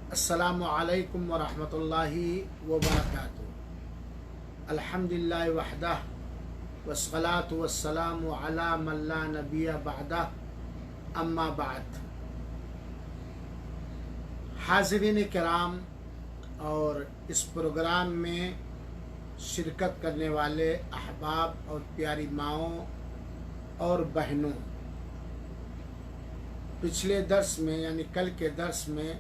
अस्सलामु अलैकुम वरहमतुल्लाहि वबरकातुहू। अल्हम्दुलिल्लाहि वहदह वस्सलातु वस्सलामु अला मन ला नबिय्य बअदह, अम्मा बाद। हाज़रीन किराम और इस प्रोग्राम में शिरकत करने वाले अहबाब और प्यारी माओं और बहनों, पिछले दर्स में यानी कल के दर्स में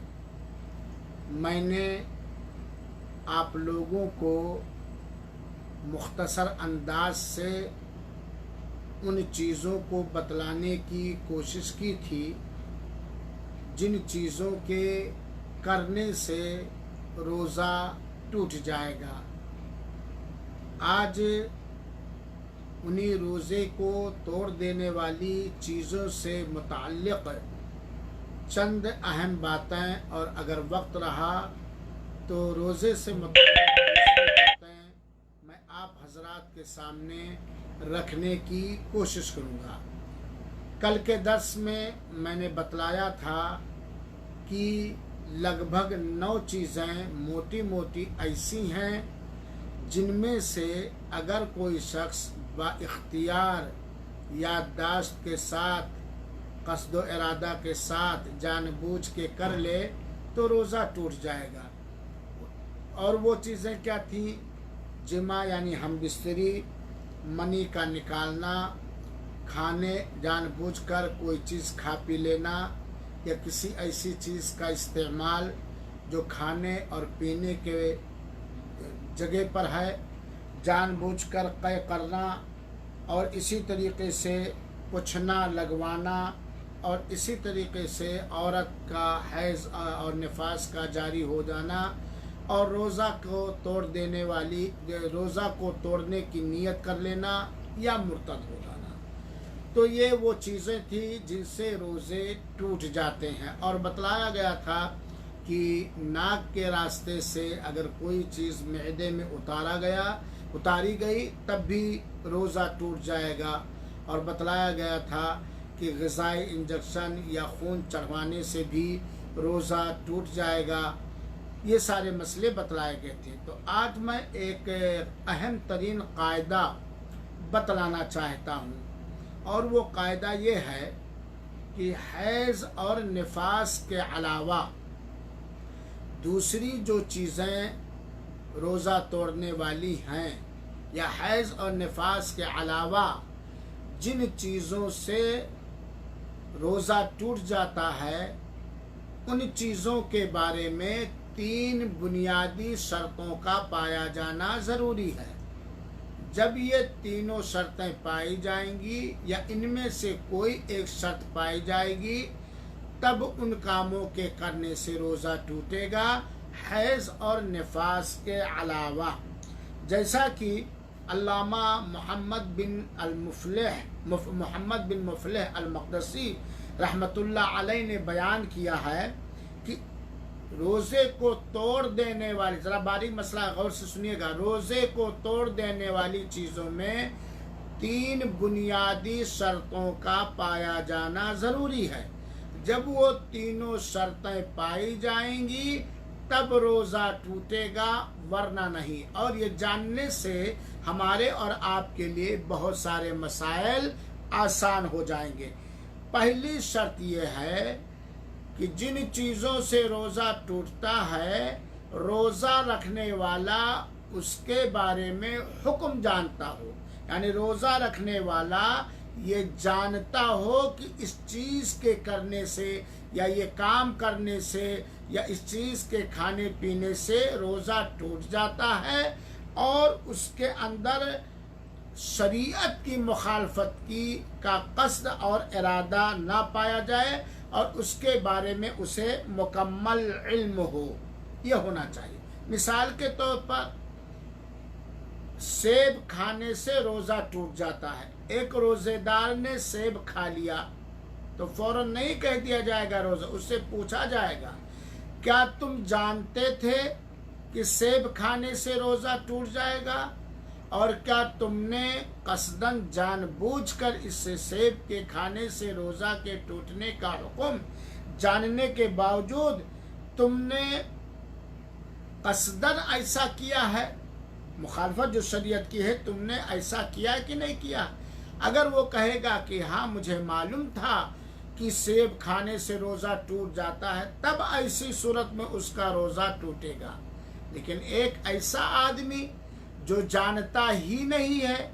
मैंने आप लोगों को मुख्तसर अंदाज से उन चीज़ों को बतलाने की कोशिश की थी जिन चीज़ों के करने से रोज़ा टूट जाएगा। आज उन्हीं रोज़े को तोड़ देने वाली चीज़ों से मुताल्लिक़ चंद अहम बातें, और अगर वक्त रहा तो रोज़े से मुताल्लिक़ बातें मैं आप हजरात के सामने रखने की कोशिश करूँगा। कल के दर्स में मैंने बतलाया था कि लगभग 9 चीज़ें मोटी मोटी ऐसी हैं जिनमें से अगर कोई शख्स बाइख्तियार याददाश्त के साथ, क़स्द इरादा के साथ जानबूझ के कर ले तो रोज़ा टूट जाएगा। और वो चीज़ें क्या थी? जिमा यानी हम बिस्तरी, मनी का निकालना, खाने जानबूझकर कोई चीज़ खा पी लेना, या किसी ऐसी चीज़ का इस्तेमाल जो खाने और पीने के जगह पर है जानबूझकर क़य करना, और इसी तरीक़े से पूछना लगवाना, और इसी तरीक़े से औरत का हैज़ और निफास का जारी हो जाना, और रोज़ा को तोड़ने की नीयत कर लेना या मुर्तद हो जाना। तो ये वो चीज़ें थी जिनसे रोज़े टूट जाते हैं। और बतलाया गया था कि नाक के रास्ते से अगर कोई चीज़ मैदे में उतारी गई तब भी रोज़ा टूट जाएगा। और बतलाया गया था कि ग़िज़ाई इंजेक्शन या खून चढ़वाने से भी रोज़ा टूट जाएगा। ये सारे मसले बतलाए गए थे। तो आज मैं एक अहम तरीन कायदा बतलाना चाहता हूँ, और वो कायदा ये है कि हैज़ और निफास के अलावा दूसरी जो चीज़ें रोज़ा तोड़ने वाली हैं, या हैज़ और निफास के अलावा जिन चीज़ों से रोज़ा टूट जाता है, उन चीज़ों के बारे में 3 बुनियादी शर्तों का पाया जाना ज़रूरी है। जब ये तीनों शर्तें पाई जाएंगी या इनमें से कोई एक शर्त पाई जाएगी तब उन कामों के करने से रोज़ा टूटेगा, हैज़ और निफास के अलावा। जैसा कि अल्लामा मोहम्मद बिन मुफ़लिह अल-मक़दसी रहमतुल्लाह अलैह ने बयान किया है कि रोज़े को तोड़ देने वाली, ज़रा बारीक मसला गौर से सुनिएगा, रोज़े को तोड़ देने वाली चीज़ों में 3 बुनियादी शर्तों का पाया जाना ज़रूरी है। जब वो तीनों शर्तें पाई जाएंगी तब रोज़ा टूटेगा, वरना नहीं। और ये जानने से हमारे और आपके लिए बहुत सारे मसाइल आसान हो जाएंगे। पहली शर्त ये है कि जिन चीज़ों से रोज़ा टूटता है, रोज़ा रखने वाला उसके बारे में हुक्म जानता हो। यानी रोज़ा रखने वाला ये जानता हो कि इस चीज़ के करने से, या ये काम करने से, या इस चीज़ के खाने पीने से रोज़ा टूट जाता है, और उसके अंदर शरीयत की मुखालफत का क़स्द और इरादा ना पाया जाए, और उसके बारे में उसे मुकम्मल इल्म हो, यह होना चाहिए। मिसाल के तौर पर सेब खाने से रोज़ा टूट जाता है। एक रोज़ेदार ने सेब खा लिया तो फौरन नहीं कह दिया जाएगा रोज़ा, उससे पूछा जाएगा क्या तुम जानते थे कि सेब खाने से रोज़ा टूट जाएगा, और क्या तुमने कसदन जानबूझकर इससे सेब के खाने से रोज़ा के टूटने का हुक्म जानने के बावजूद تم نے قصدن ایسا کیا ہے، مخالفت جو شریعت کی ہے تم نے ایسا کیا ہے کہ نہیں کیا؟ اگر وہ کہے گا کہ ہاں مجھے معلوم تھا کہ سیب کھانے سے روزہ ٹوٹ جاتا ہے، تب ایسی صورت میں اس کا روزہ ٹوٹے گا۔ لیکن ایک ایسا آدمی جو جانتا ہی نہیں ہے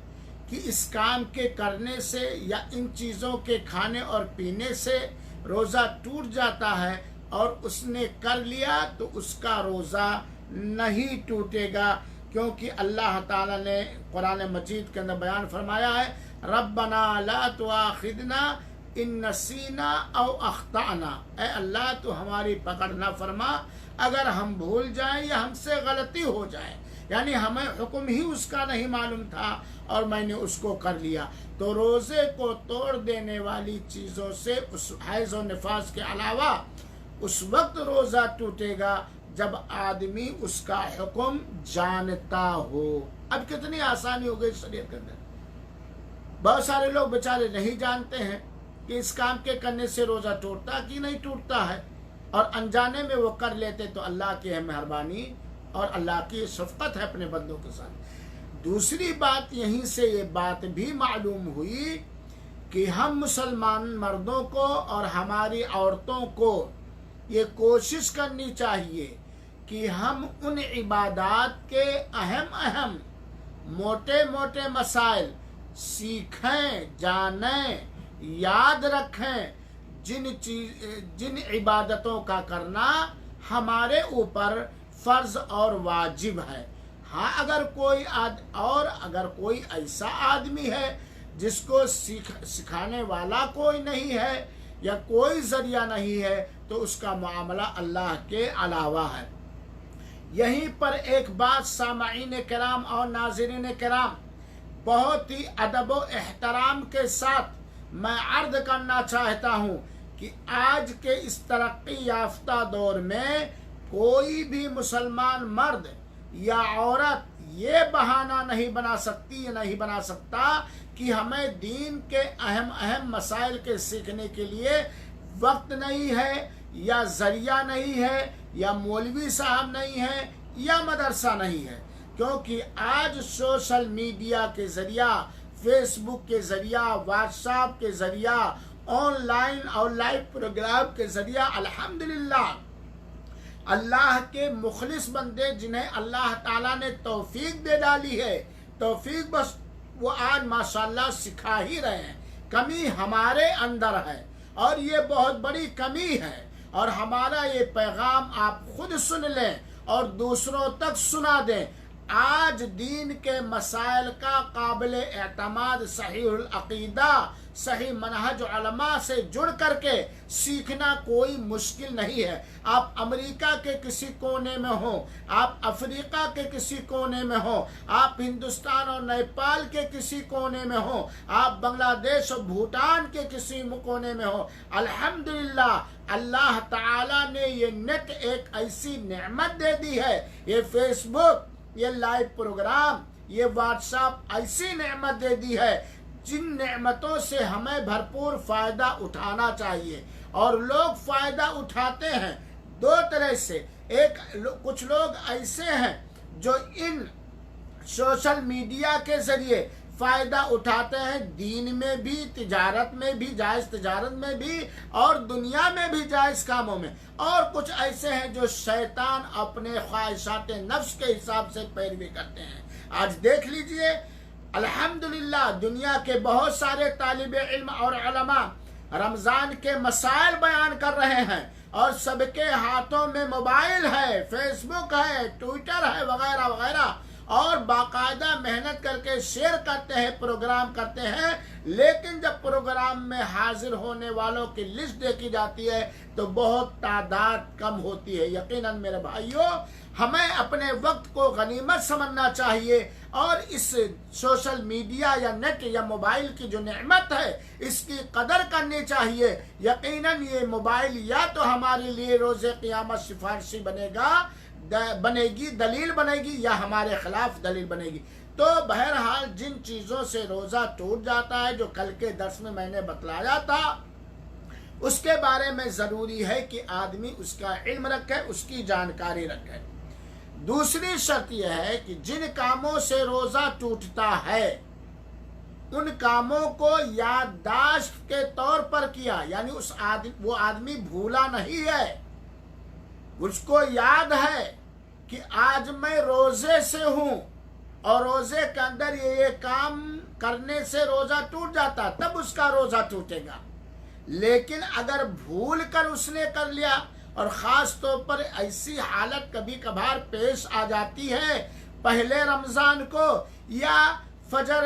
کہ اس کام کے کرنے سے یا ان چیزوں کے کھانے اور پینے سے روزہ ٹوٹ جاتا ہے اور اس نے کر لیا، تو اس کا روزہ نہیں ٹوٹے گا، کیونکہ اللہ تعالیٰ نے قرآن مجید کے اندر بیان فرمایا ہے، ربنا لا تؤاخذنا ان نسینا او اخطأنا، اے اللہ تو ہماری پکڑ نہ فرما اگر ہم بھول جائیں یا ہم سے غلطی ہو جائے، یعنی ہمیں حکم ہی اس کا نہیں معلوم تھا اور میں نے اس کو کر لیا۔ تو روزے کو توڑ دینے والی چیزوں سے اس حیض و نفاس کے علاوہ اس وقت روزہ ٹوٹے گا جب آدمی اس کا حکم جانتا ہو۔ اب کتنی آسانی ہو گئی شریعت کے اندر۔ بہت سارے لوگ بیچارے نہیں جانتے ہیں کہ اس کام کے کرنے سے روزہ ٹوٹتا کہ نہیں ٹوٹتا ہے، اور انجانے میں وہ کر لیتے، تو اللہ کی ہے مہربانی اور اللہ کی شفقت ہے اپنے بندوں کے ساتھ۔ دوسری بات یہیں سے یہ بات بھی معلوم ہوئی کہ ہم مسلمان مردوں کو اور ہماری عورتوں کو یہ کوشش کرنی چاہیے کہ ہم ان عبادات کے اہم موٹے موٹے مسائل سیکھیں، جانیں، یاد رکھیں، جن عبادتوں کا کرنا ہمارے اوپر فرض اور واجب ہے۔ ہاں اگر کوئی ایسا آدمی ہے جس کو سکھانے والا کوئی نہیں ہے یا کوئی ذریعہ نہیں ہے، تو اس کا معاملہ اللہ کے علاوہ ہے۔ یہیں پر ایک بات سامعین کرام اور ناظرین کرام بہت ہی ادب و احترام کے ساتھ میں عرض کرنا چاہتا ہوں کہ آج کے اس ترقی یافتہ دور میں کوئی بھی مسلمان مرد یا عورت یہ بہانہ نہیں بنا سکتا کہ ہمیں دین کے اہم مسائل کے سیکھنے کے لیے وقت نہیں ہے، یا ذریعہ نہیں ہے، یا مولوی صاحب نہیں ہے، یا مدرسہ نہیں ہے، کیونکہ آج سوشل میڈیا کے ذریعہ، فیس بک کے ذریعہ، واٹس ایپ کے ذریعہ، آن لائن اور لائیو پروگرام کے ذریعہ الحمدللہ اللہ کے مخلص بندے جنہیں اللہ تعالیٰ نے توفیق دے ڈالی ہے، توفیق بس وہ آج ماشاءاللہ سکھا ہی رہے ہیں۔ کمی ہمارے اندر ہے اور یہ بہت بڑی کمی ہے، اور ہمارا یہ پیغام آپ خود سن لیں اور دوسروں تک سنا دیں۔ آج دین کے مسائل کا قابل اعتماد صحیح العقیدہ، صحیح منہج علماء سے جڑ کر کے سیکھنا کوئی مشکل نہیں ہے۔ آپ امریکہ کے کسی کونے میں ہوں، آپ افریقہ کے کسی کونے میں ہوں، آپ ہندوستان اور نیپال کے کسی کونے میں ہوں، آپ بنگلہ دیش اور بھوٹان کے کسی کونے میں ہوں، الحمدللہ اللہ تعالیٰ نے یہ نیٹ ایک ایسی نعمت دے دی ہے، یہ فیس بک، یہ لائیو پروگرام، یہ واٹس ایپ ایسی نعمت دے دی ہے جن نعمتوں سے ہمیں بھرپور فائدہ اٹھانا چاہیے، اور لوگ فائدہ اٹھاتے ہیں دو طرح سے۔ کچھ لوگ ایسے ہیں جو ان سوشل میڈیا کے ذریعے فائدہ اٹھاتے ہیں، دین میں بھی، تجارت میں بھی، جائز تجارت میں بھی، اور دنیا میں بھی جائز کاموں میں، اور کچھ ایسے ہیں جو شیطان اپنے خواہشات نفس کے حساب سے پیروی کرتے ہیں۔ آج دیکھ لیجئے الحمدللہ دنیا کے بہت سارے طالب علم اور علماء رمضان کے مسائل بیان کر رہے ہیں، اور سب کے ہاتھوں میں موبائل ہے، فیس بک ہے، ٹویٹر ہے، وغیرہ وغیرہ، اور باقاعدہ محنت کر کے شیئر کرتے ہیں، پروگرام کرتے ہیں، لیکن جب پروگرام میں حاضر ہونے والوں کی لسٹ دیکھی جاتی ہے تو بہت تعداد کم ہوتی ہے۔ یقیناً میرے بھائیوں، ہمیں اپنے وقت کو غنیمت سمجھنا چاہیے، اور اس سوشل میڈیا یا نیٹ یا موبائل کی جو نعمت ہے اس کی قدر کرنی چاہیے۔ یقیناً یہ موبائل یا تو ہمارے لیے روز قیامت سفارشی بنے گی، دلیل بنے گی، یا ہمارے خلاف دلیل بنے گی۔ تو بہرحال جن چیزوں سے روزہ ٹوٹ جاتا ہے، جو کل کے درس میں نے بتلایا تھا، اس کے بارے میں ضروری ہے کہ آدمی اس کا علم رکھے، اس کی جانکاری رکھے۔ دوسری شرط یہ ہے کہ جن کاموں سے روزہ ٹوٹتا ہے ان کاموں کو یادداشت کے طور پر کیا، یعنی وہ آدمی بھولا نہیں ہے، اس کو یاد ہے کہ آج میں روزے سے ہوں اور روزے کے اندر یہ کام کرنے سے روزہ ٹوٹ جاتا، تب اس کا روزہ ٹوٹے گا۔ لیکن اگر بھول کر اس نے کر لیا، اور خاص طور پر ایسی حالت کبھی کبھار پیش آ جاتی ہے پہلے رمضان کو یا فجر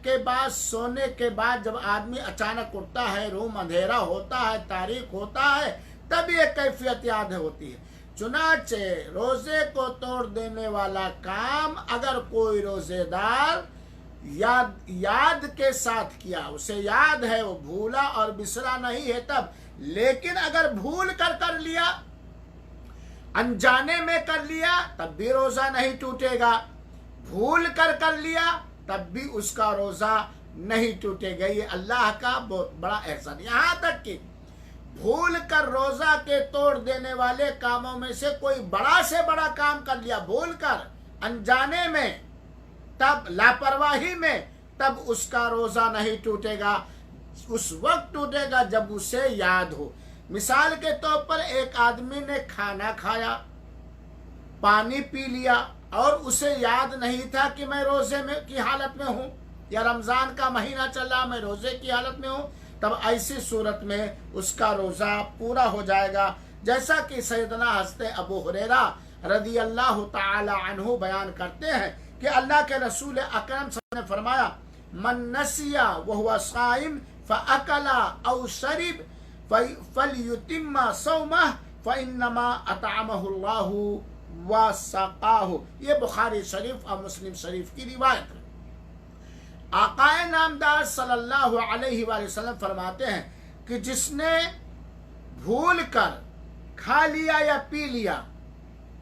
کے بعد سونے کے بعد جب آدمی اچانک اٹھتا ہے، روم اندھیرا ہوتا ہے، تاریک ہوتا ہے، تب یہ کیفیت یاد ہوتی ہے۔ چنانچہ روزے کو توڑ دینے والا کام اگر کوئی روزے دار یاد کے ساتھ کیا، اسے یاد ہے، وہ بھولا اور بسرا نہیں ہے تب، لیکن اگر بھول کر لیا، انجانے میں کر لیا، تب بھی روزہ نہیں ٹوٹے گا۔ بھول کر لیا تب بھی اس کا روزہ نہیں ٹوٹے گا۔ یہ اللہ کا بہت بڑا احسان۔ یہاں تک کہ بھول کر روزہ کے توڑ دینے والے کاموں میں سے کوئی بڑا سے بڑا کام کر لیا بھول کر، انجانے میں، تب لاپرواہی میں، تب اس کا روزہ نہیں ٹوٹے گا، اس وقت ٹوٹے گا جب اسے یاد ہو۔ مثال کے طور پر ایک آدمی نے کھانا کھایا، پانی پی لیا اور اسے یاد نہیں تھا کہ میں روزے کی حالت میں ہوں یا رمضان کا مہینہ چل رہا، میں روزے کی حالت میں ہوں، تب ایسی صورت میں اس کا روزہ پورا ہو جائے گا، جیسا کہ سیدنا حضرت ابو ہریرہ رضی اللہ تعالی عنہ بیان کرتے ہیں کہ اللہ کے رسول اکرم صلی اللہ علیہ وسلم نے فرمایا من نسی وهو صائم فاکل او شرب فلیتم صومه فانما اطعمه الله وسقاه۔ یہ بخاری شریف اور مسلم شریف کی روایت ہے۔ آقا نامدار صلی اللہ علیہ وآلہ وسلم فرماتے ہیں کہ جس نے بھول کر کھا لیا یا پی لیا،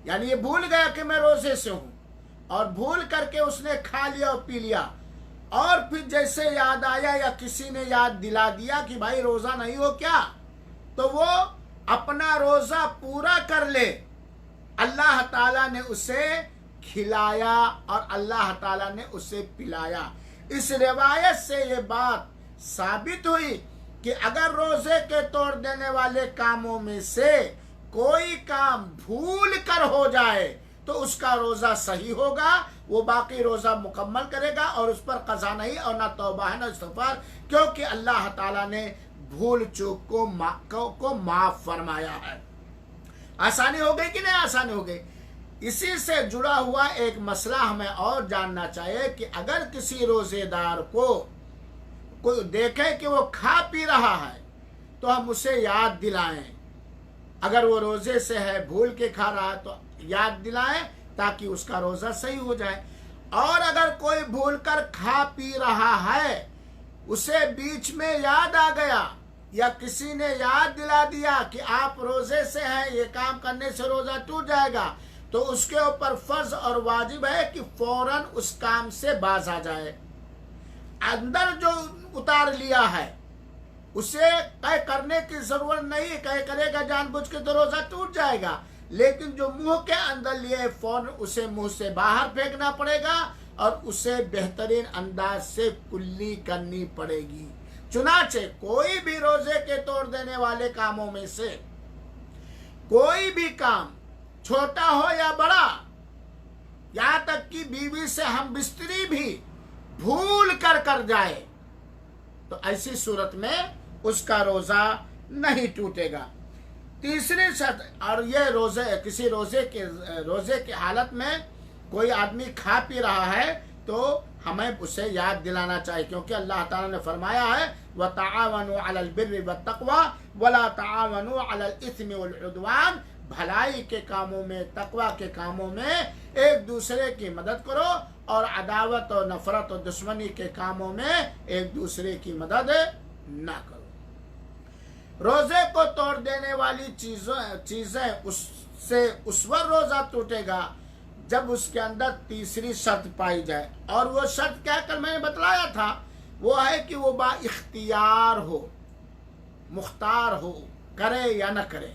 یعنی یہ بھول گیا کہ میں روزے سے ہوں اور بھول کر کے اس نے کھا لیا اور پی لیا، اور پھر جیسے یاد آیا یا کسی نے یاد دلا دیا کہ بھائی روزہ نہیں ہو کیا، تو وہ اپنا روزہ پورا کر لے، اللہ تعالیٰ نے اسے کھلایا اور اللہ تعالیٰ نے اسے پلایا۔ اس روایت سے یہ بات ثابت ہوئی کہ اگر روزے کے توڑ دینے والے کاموں میں سے کوئی کام بھول کر ہو جائے تو اس کا روزہ صحیح ہوگا، وہ باقی روزہ مکمل کرے گا اور اس پر قضا نہیں اور نہ توبہ ہے نہ استغفار، کیونکہ اللہ تعالیٰ نے بھول چوک کو معاف فرمایا ہے۔ آسانی ہو گئی کہ نہیں آسانی ہو گئی؟ اسی سے جڑا ہوا ایک مسئلہ ہمیں اور جاننا چاہیے کہ اگر کسی روزے دار کو کوئی دیکھے کہ وہ کھا پی رہا ہے تو ہم اسے یاد دلائیں، اگر وہ روزے سے ہے بھول کے کھا رہا ہے تو یاد دلائیں تاکہ اس کا روزہ صحیح ہو جائے، اور اگر کوئی بھول کر کھا پی رہا ہے، اسے بیچ میں یاد آ گیا یا کسی نے یاد دلا دیا کہ آپ روزے سے ہیں، یہ کام کرنے سے روزہ ٹوٹ جائے گا، تو اس کے اوپر فرض اور واجب ہے کہ فوراً اس کام سے باز آ جائے۔ اندر جو اتار لیا ہے اسے طے کرنے کی ضرورت نہیں، کرے گا جان بوجھ کے تو روزہ ٹوٹ جائے گا، لیکن جو منہ کے اندر لیے فوراً اسے منہ سے باہر پھینکنا پڑے گا اور اسے بہترین انداز سے کلی کرنی پڑے گی۔ چنانچہ کوئی بھی روزے کے توڑ دینے والے کاموں میں سے کوئی بھی کام چھوٹا ہو یا بڑا، یہاں تک کہ بیوی سے ہم بستری بھی بھول کر جائے تو ایسی صورت میں اس کا روزہ نہیں ٹوٹے گا۔ تیسری شرط، اور یہ کسی روزے کی حالت میں کوئی آدمی کھا پی رہا ہے تو ہمیں اسے یاد دلانا چاہیے، کیونکہ اللہ تعالیٰ نے فرمایا ہے وَتَعَاوَنُوا عَلَى الْبِرِّ وَالتَّقْوَى وَلَا تَعَاوَنُوا عَلَى الْإِثْمِ وَالْعُدْوَانِ، بھلائی کے کاموں میں، تقوی کے کاموں میں ایک دوسرے کی مدد کرو اور عداوت اور نفرت اور دشمنی کے کاموں میں ایک دوسرے کی مدد نہ کرو۔ روزے کو توڑ دینے والی چیزیں اس وقت روزہ ٹوٹے گا جب اس کے اندر تیسری شرط پائی جائے، اور وہ شرط کیا کر میں نے بتلایا تھا، وہ ہے کہ وہ با اختیار ہو، مختار ہو، کرے یا نہ کرے،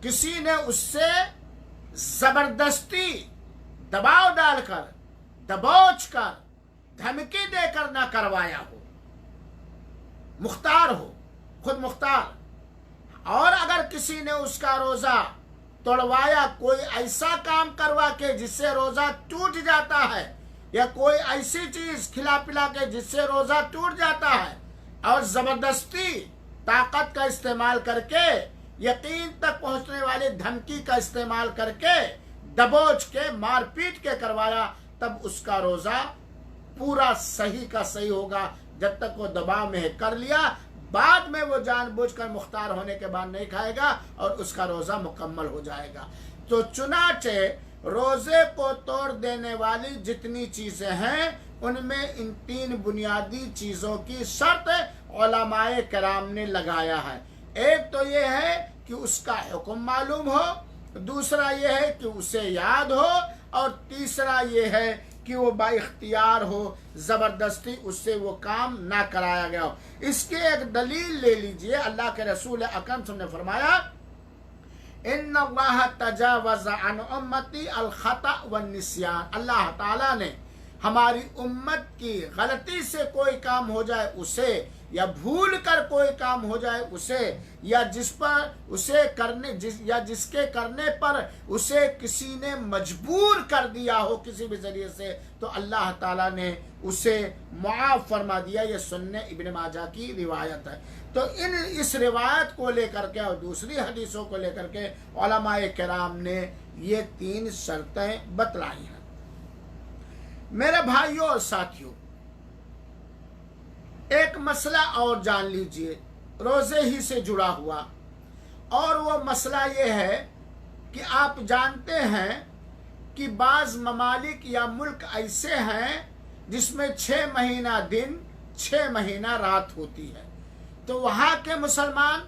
کسی نے اس سے زبردستی دباؤ ڈال کر، دبوچ کر، دھمکی دے کر نہ کروایا ہو، مختار ہو، خود مختار. اور اگر کسی نے اس کا روزہ توڑوایا، کوئی ایسا کام کروا کے جس سے روزہ ٹوٹ جاتا ہے، یا کوئی ایسی چیز کھلا پلا کے جس سے روزہ ٹوٹ جاتا ہے، اور زبردستی طاقت کا استعمال کر کے، یقین تک پہنچنے والی دھمکی کا استعمال کر کے، دبوچ کے، مار پیٹ کے کروایا، تب اس کا روزہ پورا صحیح کا صحیح ہوگا. جب تک وہ دباؤ میں کر لیا، بعد میں وہ جان بوجھ کر مختار ہونے کے بعد نہیں کھائے گا اور اس کا روزہ مکمل ہو جائے گا. تو چنانچہ روزے کو توڑ دینے والی جتنی چیزیں ہیں، ان میں ان 3 بنیادی چیزوں کی شرط علماء کرام نے لگایا ہے. ایک تو یہ ہے کہ اس کا حکم معلوم ہو، دوسرا یہ ہے کہ اسے یاد ہو، اور تیسرا یہ ہے کہ وہ با اختیار ہو، زبردستی اس سے وہ کام نہ کرایا گیا ہو. اس کے ایک دلیل لے لیجئے. اللہ کے رسول اکرم صلی اللہ علیہ وسلم نے فرمایا ان اللہ تجاوز عن امتی الخطأ والنسیان. اللہ تعالیٰ نے ہماری امت کی غلطی سے کوئی کام ہو جائے اسے، یا بھول کر کوئی کام ہو جائے اسے، یا جس پر اسے کرنے یا جس کے کرنے پر اسے کسی نے مجبور کر دیا ہو کسی بھی ذریعے سے، تو اللہ تعالیٰ نے اسے معاف فرما دیا. یہ سنن ابن ماجہ کی روایت ہے. تو اس روایت کو لے کر کے اور دوسری حدیثوں کو لے کر کے علماء کرام نے یہ 3 شرطیں بتلائی ہیں. میرے بھائیوں اور ساتھیوں، ایک مسئلہ اور جان لیجئے روزے ہی سے جڑا ہوا، اور وہ مسئلہ یہ ہے کہ آپ جانتے ہیں کہ بعض ممالک یا ملک ایسے ہیں جس میں 6 مہینہ دن 6 مہینہ رات ہوتی ہے. تو وہاں کے مسلمان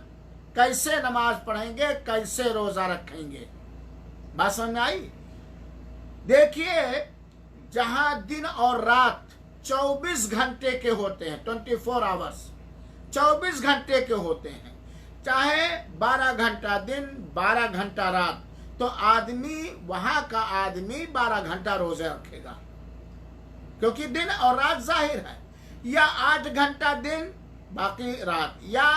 کیسے نماز پڑھیں گے، کیسے روزہ رکھیں گے؟ بات سمجھ میں آئی؟ دیکھیے، جہاں دن اور رات 24 گھنٹے کے ہوتے ہیں، 24 آورز 24 گھنٹے کے ہوتے ہیں، چاہے 12 گھنٹہ دن 12 گھنٹہ رات، تو آدمی وہاں کا آدمی 12 گھنٹہ روزے رکھے گا، کیونکہ دن اور رات ظاہر ہے. یا 8 گھنٹہ دن باقی رات، یا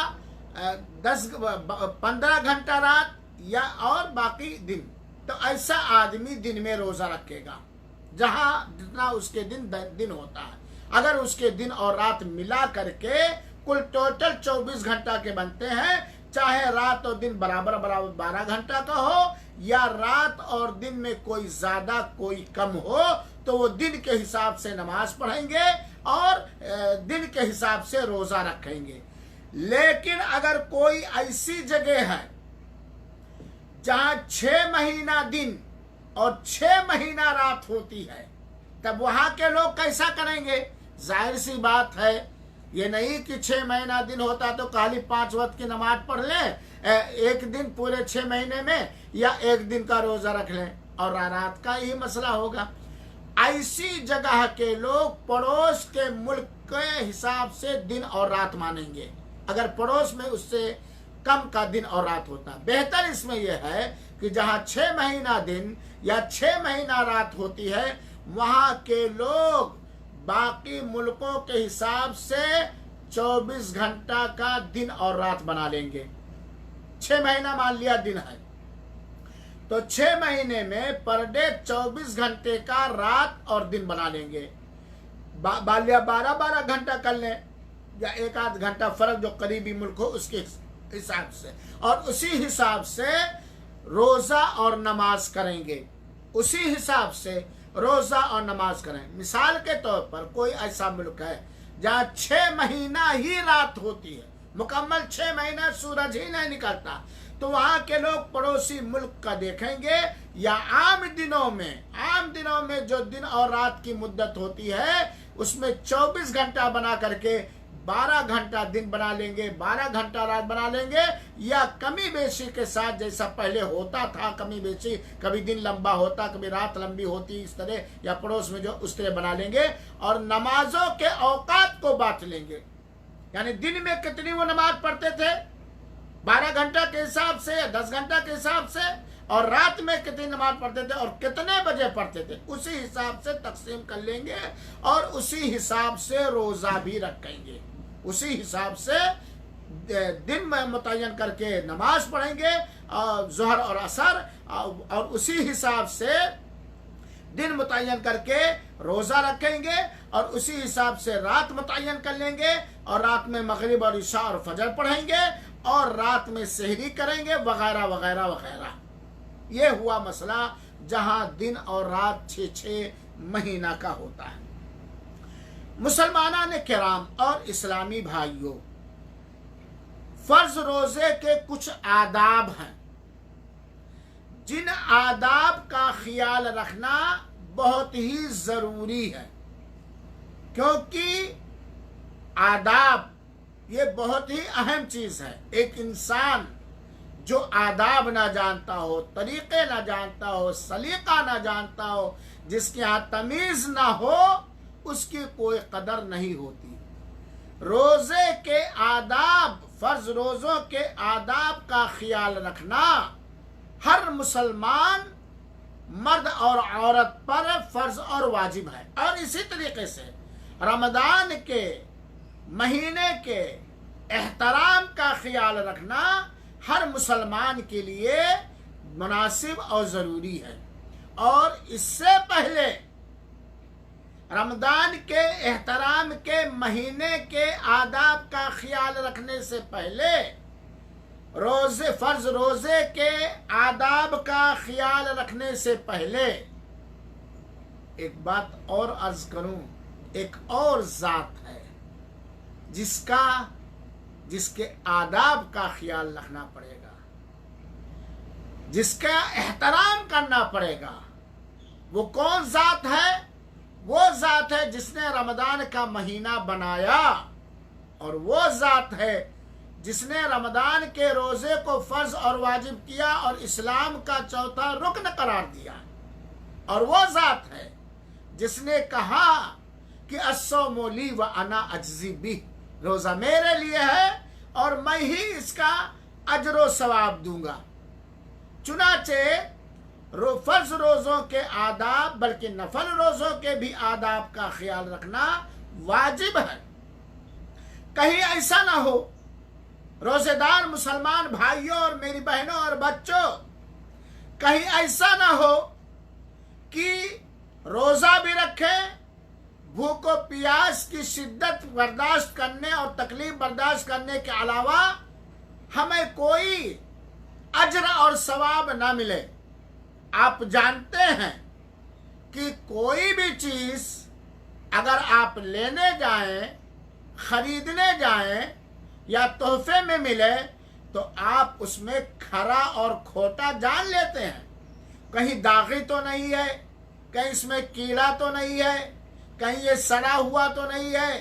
15 گھنٹہ رات، یا اور باقی دن. تو ایسا آدمی دن میں روزہ رکھے گا جہاں جتنا اس کے دن ہوتا ہے. اگر اس کے دن اور رات ملا کر کے کل ٹوٹل 24 گھنٹہ کے بنتے ہیں، چاہے رات اور دن برابر 12 گھنٹہ کا ہو، یا رات اور دن میں کوئی زیادہ کوئی کم ہو، تو وہ دن کے حساب سے نماز پڑھیں گے اور دن کے حساب سے روزہ رکھیں گے. لیکن اگر کوئی ایسی جگہ ہے جہاں 6 مہینہ دن اور 6 مہینہ رات ہوتی ہے، تب وہاں کے لوگ کیسا کریں گے؟ ظاہر سی بات ہے، یہ نہیں کہ 6 مہینہ دن ہوتا تو خالی 5 وقت کی نماز پڑھ لیں ایک دن پورے 6 مہینے میں، یا ایک دن کا روزہ رکھ لیں اور رات کا ہی مسئلہ ہوگا. ایسی جگہ کے لوگ پڑوس کے ملک کے حساب سے دن اور رات مانیں گے، اگر پڑوس میں اس سے کم کا دن اور رات ہوتا. بہتر اس میں یہ ہے کہ جہاں 6 مہینہ دن یا 6 مہینہ رات ہوتی ہے، وہاں کے لوگ باقی ملکوں کے حساب سے 24 گھنٹہ کا دن اور رات بنا لیں گے. 6 مہینہ مان لیا دن ہے، تو 6 مہینے میں پر ڈے 24 گھنٹے کا رات اور دن بنا لیں گے. 12 گھنٹہ کر لیں، یا 1 گھنٹہ فرق جو قریبی ملک ہو اس کے حساب سے، اور اسی حساب سے روزہ اور نماز کریں گے. اسی حساب سے روزہ اور نماز کریں. مثال کے طور پر کوئی ایسا ملک ہے جہاں 6 مہینہ ہی رات ہوتی ہے، مکمل 6 مہینہ سورج ہی نہیں نکلتا، تو وہاں کے لوگ پڑوسی ملک کا دیکھیں گے، یا عام دنوں میں جو دن اور رات کی مدت ہوتی ہے اس میں 24 گھنٹہ بنا کر کے 12 گھنٹہ دن بنا لیں گے، 12 گھنٹہ رات بنا لیں گے، یا کمی بیشی کے ساتھ جیسا پہلے ہوتا تھا، کمی بیشی، کبھی دن لمبا ہوتا کبھی رات لمبی ہوتی، اس طرح، یا پڑوس میں جو اس طرح بنا لیں گے. اور نمازوں کے اوقات کو بانٹ لیں گے، یعنی دن میں کتنی وہ نماز پڑھتے تھے 12 گھنٹہ کے حساب سے یا 10 گھنٹہ کے حساب سے، اور رات میں کتنی نماز پڑھتے تھے اور کتنے بجے پڑھتے تھے، اسی حساب سے تقسیم کر لیں گے اور اسی حساب سے روزہ بھی رکھیں گے، اسی حساب سے دن میں متعین کر کے نماز پڑھیں گے ظہر اور عصر، اور اسی حساب سے دن متعین کر کے روزہ رکھیں گے، اور اسی حساب سے رات متعین کر لیں گے، اور رات میں مغرب اور عشاء اور فجر پڑھیں گے، اور رات میں سحری کریں گے وغیرہ وغیرہ وغیرہ۔ یہ ہوا مسئلہ جہاں دن اور رات 6 مہینہ کا ہوتا ہے۔ مسلمانان کرام اور اسلامی بھائیوں، فرض روزے کے کچھ آداب ہیں جن آداب کا خیال رکھنا بہت ہی ضروری ہے، کیونکہ آداب یہ بہت ہی اہم چیز ہے۔ ایک انسان جو آداب نہ جانتا ہو، طریقے نہ جانتا ہو، سلیقہ نہ جانتا ہو، جس کے ہاں تمیز نہ ہو، اس کی کوئی قدر نہیں ہوتی۔ روزے کے آداب، فرض روزوں کے آداب کا خیال رکھنا ہر مسلمان مرد اور عورت پر فرض اور واجب ہے، اور اسی طریقے سے رمضان کے مہینے کے احترام کا خیال رکھنا ہر مسلمان کے لیے مناسب اور ضروری ہے۔ اور اس سے پہلے رمضان کے احترام کے مہینے کے آداب کا خیال رکھنے سے پہلے فرض روزے کے آداب کا خیال رکھنے سے پہلے ایک بات اور عرض کروں، ایک اور ذات ہے جس کے آداب کا خیال رکھنا پڑے گا، جس کا احترام کرنا پڑے گا۔ وہ کون ذات ہے؟ وہ ذات ہے جس نے رمضان کا مہینہ بنایا، اور وہ ذات ہے جس نے رمضان کے روزے کو فرض اور واجب کیا اور اسلام کا چوتھا رکن قرار دیا، اور وہ ذات ہے جس نے کہا کہ الصوم لی وانا اجزی بہ، روزہ میرے لیے ہے اور میں ہی اس کا اجر و ثواب دوں گا۔ چنانچہ فرض روزوں کے آداب بلکہ نفل روزوں کے بھی آداب کا خیال رکھنا واجب ہے۔ کہیں ایسا نہ ہو روزے دار مسلمان بھائیوں اور میری بہنوں اور بچوں، کہیں ایسا نہ ہو کہ روزہ بھی رکھیں، بھوک و پیاس کی شدت برداشت کرنے اور تکلیف برداشت کرنے کے علاوہ ہمیں کوئی اجر اور ثواب نہ ملے۔ آپ جانتے ہیں کہ کوئی بھی چیز اگر آپ لینے جائیں، خریدنے جائیں یا تحفے میں ملے تو آپ اس میں کھرا اور کھوٹا جان لیتے ہیں، کہیں داغی تو نہیں ہے، کہیں اس میں کیڑا تو نہیں ہے، کہیں یہ سڑا ہوا تو نہیں ہے،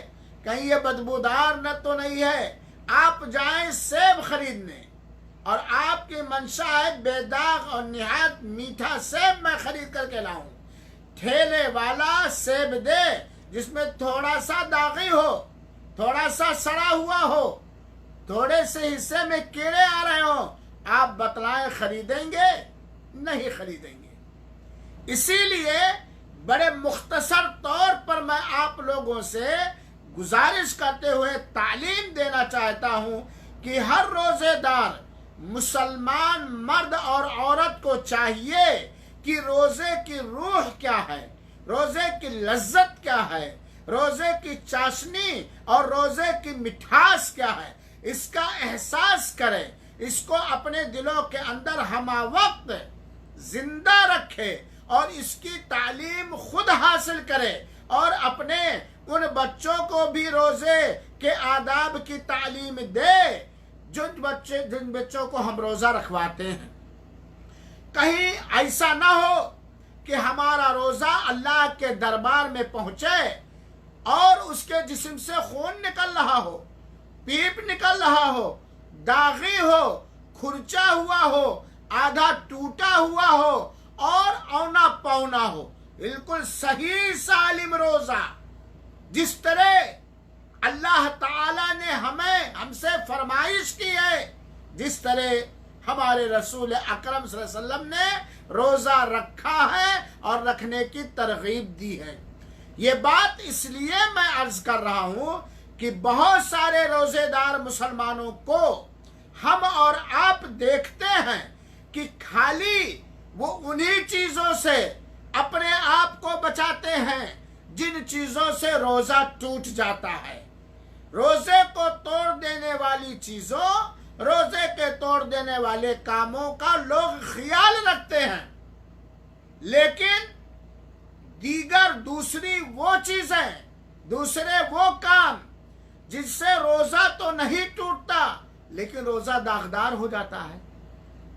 کہیں یہ بدبودار نہ تو نہیں ہے۔ آپ جائیں سیب خریدنے اور آپ کی منشا ہے بے داغ اور نہایت میٹھا سیب میں خرید کر کے لاؤں، ٹھیلے والا سیب دے جس میں تھوڑا سا داغی ہو، تھوڑا سا سڑا ہوا ہو، تھوڑے سے حصے میں کیڑے آ رہے ہوں، آپ بتلائیں خریدیں گے؟ نہیں خریدیں گے۔ اسی لیے بڑے مختصر طور پر میں آپ لوگوں سے گزارش کرتے ہوئے تعلیم دینا چاہتا ہوں کہ ہر روزے دار مسلمان مرد اور عورت کو چاہیے کہ روزے کی روح کیا ہے، روزے کی لذت کیا ہے، روزے کی چاشنی اور روزے کی مٹھاس کیا ہے، اس کا احساس کرے، اس کو اپنے دلوں کے اندر ہمہ وقت زندہ رکھے اور اس کی تعلیم خود حاصل کرے، اور اپنے ان بچوں کو بھی روزے کے آداب کی تعلیم دے جن بچوں کو ہم روزہ رکھواتے ہیں۔ کہیں ایسا نہ ہو کہ ہمارا روزہ اللہ کے دربار میں پہنچے اور اس کے جسم سے خون نکل رہا ہو، پیپ نکل رہا ہو، داغی ہو، کھرچا ہوا ہو، آدھا ٹوٹا ہوا ہو اور اونا پونا ہو۔ بالکل صحیح سالم روزہ جس طرح اللہ تعالی نے ہم سے فرمائش کی ہے، जिस तरह हमारे रसूल अकरम सल्लल्लाहु अलैहि वसल्लम ने रोज़ा रखा है और रखने की तरगीब दी है। ये बात इसलिए मैं अर्ज कर रहा हूँ कि बहुत सारे रोज़ेदार मुसलमानों को हम और आप देखते हैं कि खाली वो उन्हीं चीज़ों से अपने आप को बचाते हैं जिन चीज़ों से रोज़ा टूट जाता है। रोज़े को तोड़ देने वाली चीज़ों, रोज़े के तोड़ देने वाले कामों का लोग ख्याल रखते हैं, लेकिन दीगर दूसरी वो चीज़ें, दूसरे वो काम जिससे रोज़ा तो नहीं टूटता लेकिन रोज़ा दागदार हो जाता है,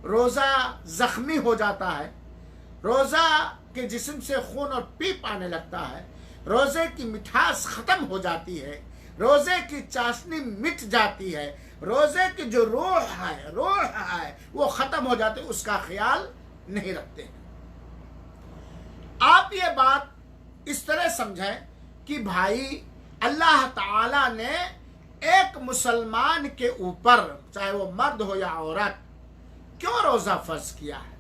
रोज़ा जख्मी हो जाता है, रोज़ा के जिस्म से खून और पीप आने लगता है, रोज़े की मिठास ख़त्म हो जाती है, रोज़े की चाशनी मिट जाती है, रोज़े की जो रूह है वो ख़त्म हो जाती है, उसका ख्याल नहीं रखते हैं। आप ये बात इस तरह समझें कि भाई अल्लाह ताला ने एक मुसलमान के ऊपर, चाहे वो मर्द हो या औरत, क्यों रोज़ा फ़र्ज किया है?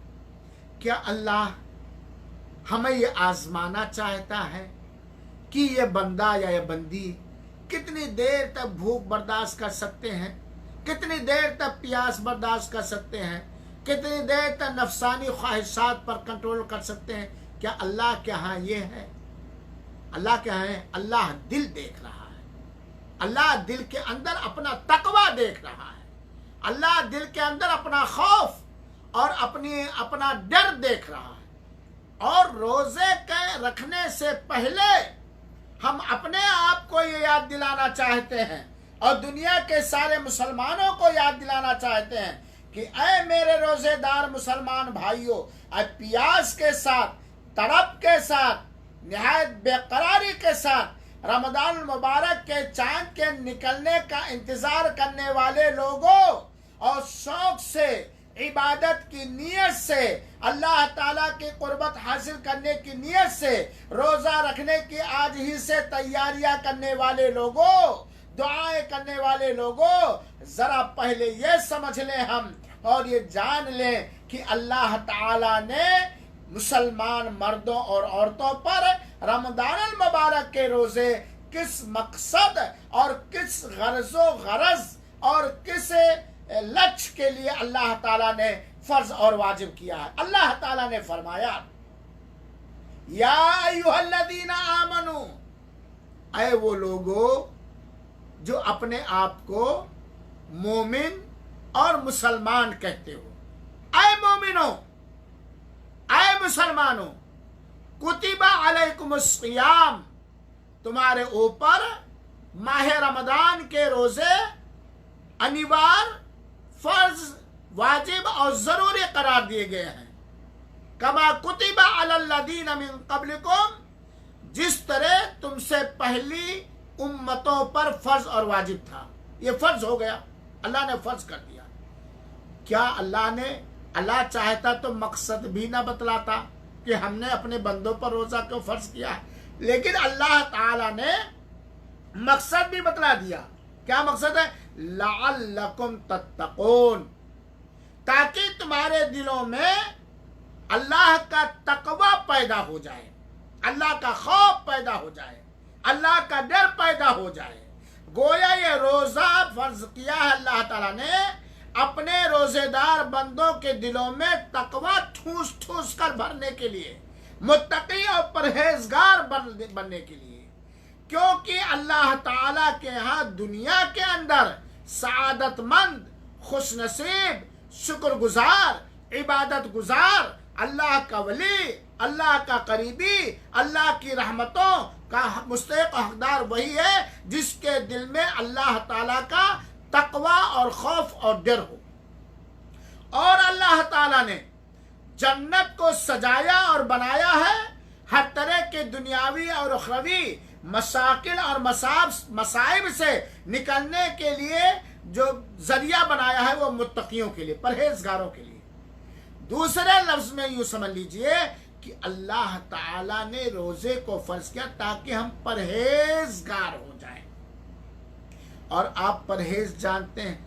क्या अल्लाह हमें ये आजमाना चाहता है कि ये बंदा या ये बंदी कितनी देर तक भूख बर्दाश्त कर सकते हैं, कितनी देर तक प्यास बर्दाश्त कर सकते हैं, कितनी देर तक नफसानी ख्वाहिशात पर कंट्रोल कर सकते हैं? क्या अल्लाह के यहाँ ये है? अल्लाह के यहाँ है, अल्लाह दिल देख रहा है, अल्लाह दिल के अंदर अपना तकवा देख रहा है, अल्लाह दिल के अंदर अपना खौफ और अपना डर देख रहा है। और रोज़े के रखने से पहले हम अपने आप को ये याद दिलाना चाहते हैं और दुनिया के सारे मुसलमानों को याद दिलाना चाहते हैं कि ऐ मेरे रोज़ेदार मुसलमान भाइयों, प्यास के साथ, तड़प के साथ, निहायत बेकरारी के साथ रमज़ान मुबारक के चांद के निकलने का इंतज़ार करने वाले लोगों और शौक़ से, इबादत की नीयत से, अल्लाह ताला की कुर्बत हासिल करने की नीयत से रोज़ा रखने की आज ही से तैयारियां करने वाले लोगों, दुआएं करने वाले लोगों, ज़रा पहले ये समझ लें हम और ये जान लें कि अल्लाह ताला ने मुसलमान मर्दों और औरतों पर रमज़ान मुबारक के रोज़े किस मकसद और किस गर्ज़ो गरज और किस लक्ष्य के लिए अल्लाह ताला ने फर्ज और वाजिब किया है। अल्लाह ताला ने फरमाया, या अय्युहल्लज़ीना आमनू, ऐ वो लोगों जो अपने आप को मोमिन और मुसलमान कहते हो, ऐ मोमिनो, ऐ मुसलमानों, कुतिबा अलैकुमुस्सियाम, तुम्हारे ऊपर माह रमज़ान के रोज़े अनिवार्य, फर्ज, वाजिब और ज़रूरी करार दिए गए हैं। कमा कुतिबा अलल्लज़ीना मिन क़ब्लिकुम, जिस तरह तुमसे पहली उम्मतों पर फर्ज और वाजिब था, ये फर्ज हो गया, अल्लाह ने फर्ज कर दिया। क्या अल्लाह चाहता तो मकसद भी ना बतलाता कि हमने अपने बंदों पर रोज़ा क्यों फर्ज किया है, लेकिन अल्लाह ताला ने मकसद भी बतला दिया। क्या मकसद है? लअल्लकुम तत्तकून, ताकि तुम्हारे दिलों में अल्लाह का तकवा पैदा हो जाए, अल्लाह का खौफ पैदा हो जाए, अल्लाह का डर पैदा हो जाए। गोया ये रोज़ा फर्ज किया है अल्लाह ताला ने अपने रोज़ेदार बंदों के दिलों में तकवा ठूस ठूस कर भरने के लिए, मुत्तकी और परहेजगार बनने के लिए, क्योंकि अल्लाह ताला के यहाँ दुनिया के अंदर सआदतमंद, खुशनसीब, शुक्रगुजार, इबादत गुजार, अल्लाह का वली, अल्लाह का करीबी, अल्लाह की रहमतों का मुस्तहिक हकदार वही है जिसके दिल में अल्लाह ताला का तकवा और खौफ और डर हो। और अल्लाह ताला ने जन्नत को सजाया और बनाया है हर तरह के दुनियावी और उखरवी मसाकिल और मसाइब से निकलने के लिए जो जरिया बनाया है वो मुत्तकियों के लिए, परहेजगारों के लिए। दूसरे लफ्ज में यूं समझ लीजिए कि अल्लाह ताला ने रोजे को फर्ज किया ताकि हम परहेजगार हो जाएं। और आप परहेज जानते हैं,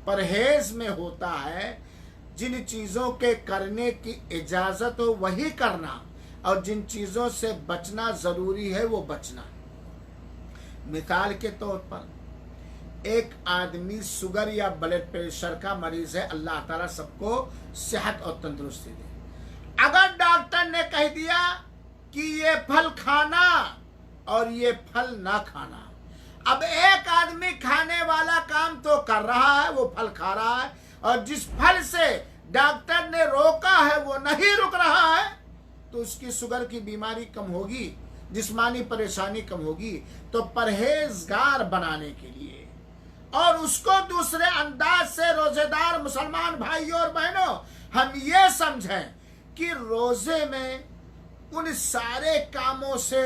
परहेज में होता है जिन चीज़ों के करने की इजाज़त हो वही करना, और जिन चीज़ों से बचना ज़रूरी है वो बचना। मिसाल के तौर पर एक आदमी शुगर या ब्लड प्रेशर का मरीज है, अल्लाह ताला सबको सेहत और तंदुरुस्ती दे। अगर डॉक्टर ने कह दिया कि ये फल खाना और ये फल ना खाना, अब एक आदमी खाने वाला काम तो कर रहा है, वो फल खा रहा है, और जिस फल से डॉक्टर ने रोका है वो नहीं रुक रहा है, तो उसकी शुगर की बीमारी कम होगी, जिस्मानी परेशानी कम होगी। तो परहेजगार बनाने के लिए और उसको दूसरे अंदाज से रोजेदार मुसलमान भाइयों और बहनों, हम ये समझें कि रोजे में उन सारे कामों से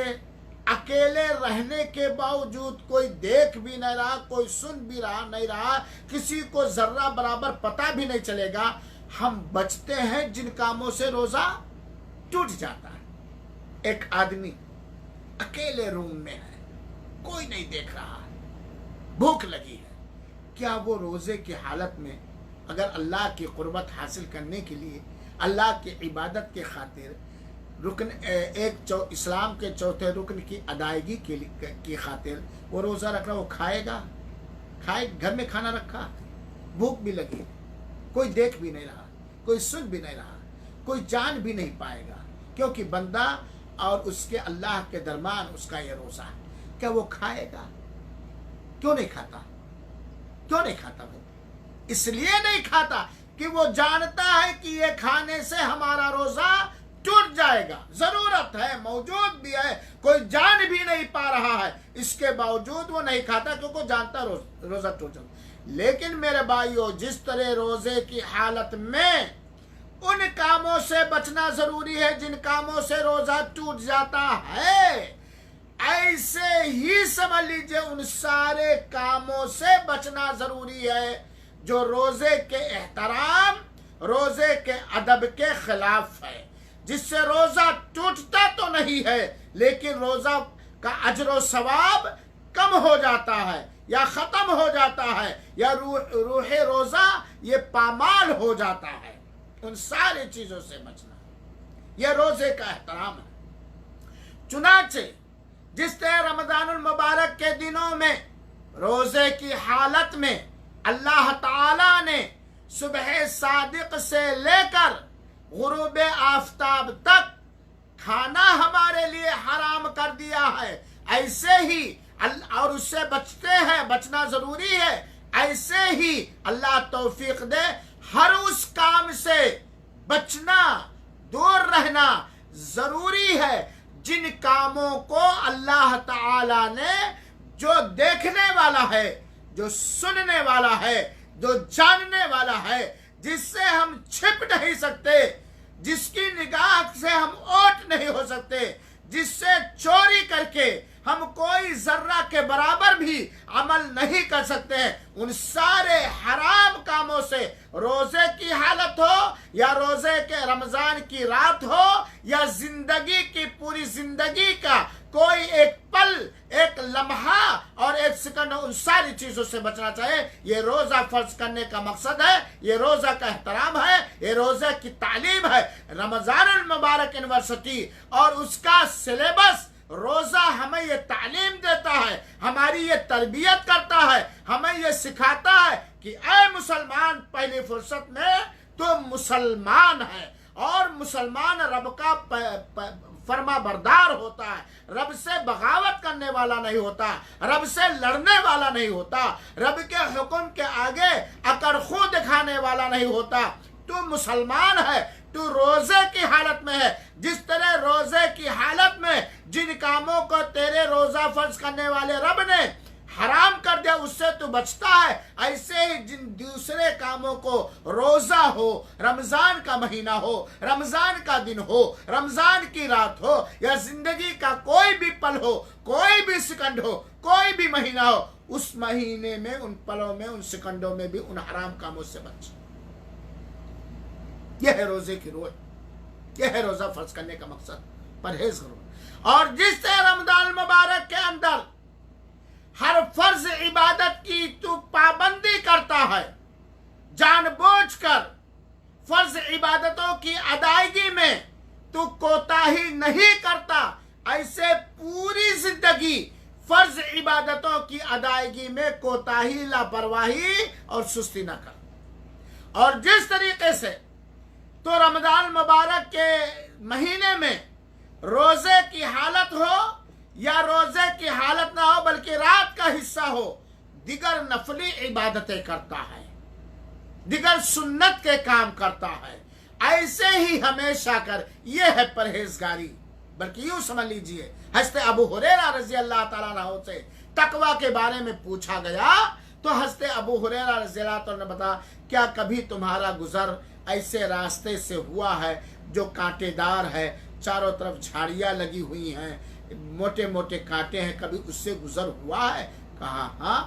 अकेले रहने के बावजूद कोई देख भी नहीं रहा, कोई सुन भी नहीं रहा, किसी को जर्रा बराबर पता भी नहीं चलेगा, हम बचते हैं जिन कामों से रोजा टूट जाता है। एक आदमी अकेले रूम में है, कोई नहीं देख रहा है, भूख लगी है, क्या वो रोजे की हालत में अगर अल्लाह की कुर्बत हासिल करने के लिए, अल्लाह की इबादत के खातिर रुकन इस्लाम के चौथे रुकन की अदायगी की खातिर वो रोज़ा रख रहा, वो खाएगा? घर में खाना रखा, भूख भी लगी, कोई देख भी नहीं रहा, कोई सुन भी नहीं रहा, कोई जान भी नहीं पाएगा, क्योंकि बंदा और उसके अल्लाह के दरमियान उसका ये रोज़ा है। क्या वो खाएगा? क्यों नहीं खाता? क्यों नहीं खाता वो? इसलिए नहीं खाता कि वो जानता है कि ये खाने से हमारा रोज़ा टूट जाएगा। जरूरत है, मौजूद भी है, कोई जान भी नहीं पा रहा है, इसके बावजूद वो नहीं खाता क्योंकि जानता रोजा टूट जाएगा। लेकिन मेरे भाइयों, जिस तरह रोजे की हालत में उन कामों से बचना जरूरी है जिन कामों से रोजा टूट जाता है, ऐसे ही समझ लीजिए उन सारे कामों से बचना जरूरी है जो रोजे के एहतराम, रोजे के अदब के खिलाफ है, जिससे रोजा टूटता तो नहीं है लेकिन रोजा का अजर सवाब कम हो जाता है या खत्म हो जाता है या रूह रोजा ये पामाल हो जाता है। उन सारी चीजों से बचना, यह रोजे का एहतराम है। चुनाचे जिस तरह रमजानुल मुबारक के दिनों में रोजे की हालत में अल्लाह ताला ने सुबह सादिक से लेकर गुरूब आफताब तक खाना हमारे लिए हराम कर दिया है, ऐसे ही और उससे बचते हैं, बचना जरूरी है। ऐसे ही अल्लाह तौफीक दे, हर उस काम से बचना, दूर रहना जरूरी है जिन कामों को अल्लाह ताला ने, जो देखने वाला है, जो सुनने वाला है, जो जानने वाला है, जिससे हम छिप नहीं सकते, जिसकी निगाह से हम ओट नहीं हो सकते, जिससे चोरी करके हम कोई जर्रा के बराबर भी अमल नहीं कर सकते, उन सारे हराम कामों से, रोजे की हालत हो या रोजे के रमजान की रात हो या जिंदगी की पूरी जिंदगी का कोई एक पल, एक लम्हा और एक सेकंड, उन सारी चीजों से बचना चाहिए। ये रोजा फर्ज करने का मकसद है, ये रोजा का एहतराम है, ये रोजा की तालीम है। रमजानुल मुबारक यूनिवर्सिटी और उसका सिलेबस रोजा हमें ये तालीम देता है, हमारी ये तरबियत करता है, हमें ये सिखाता है कि ऐ मुसलमान, पहली फुर्सत में तो मुसलमान है और मुसलमान रब का फरमा बरदार होता है, रब से बगावत करने वाला नहीं होता, रब से लड़ने वाला नहीं होता, रब के हुक्म के आगे अकड़ खो दिखाने वाला नहीं होता। तू मुसलमान है, तू रोजे की हालत में है। जिस तरह रोजे की हालत में जिन कामों को तेरे रोजा फर्ज करने वाले रब ने हराम कर दिया उससे तू बचता है, ऐसे ही जिन दूसरे कामों को, रोजा हो, रमजान का महीना हो, रमजान का दिन हो, रमजान की रात हो या जिंदगी का कोई भी पल हो, कोई भी सेकंड हो, कोई भी महीना हो, उस महीने में, उन पलों में, उन सेकंडों में भी उन हराम कामों से बच। यह है रोजे की रोज, यह है रोजा फर्ज करने का मकसद, परहेज करो। और जिस रमजान मुबारक के अंदर हर फर्ज इबादत की तू पाबंदी करता है, जानबूझकर फर्ज इबादतों की अदायगी में तू कोताही नहीं करता, ऐसे पूरी जिंदगी फर्ज इबादतों की अदायगी में कोताही, लापरवाही और सुस्ती न कर। और जिस तरीके से तो रमजान मुबारक के महीने में रोजे की हालत हो या रोजे की हालत ना हो बल्कि रात का हिस्सा हो, दिगर नफली इबादतें करता है, दिगर सुन्नत के काम करता है, ऐसे ही हमेशा कर, ये है परहेजगारी। बल्कि यूं समझ लीजिए, हज़रत अबू हुरैरा रजी अल्लाह ताला अन्हु से तकवा के बारे में पूछा गया तो हज़रत अबू हुरैरा रजी अल्लाह ताला ने बताया, क्या कभी तुम्हारा गुजर ऐसे रास्ते से हुआ है जो कांटेदार है, चारों तरफ झाड़ियां लगी हुई हैं, मोटे मोटे कांटे हैं, कभी उससे गुजर हुआ है? कहा हाँ।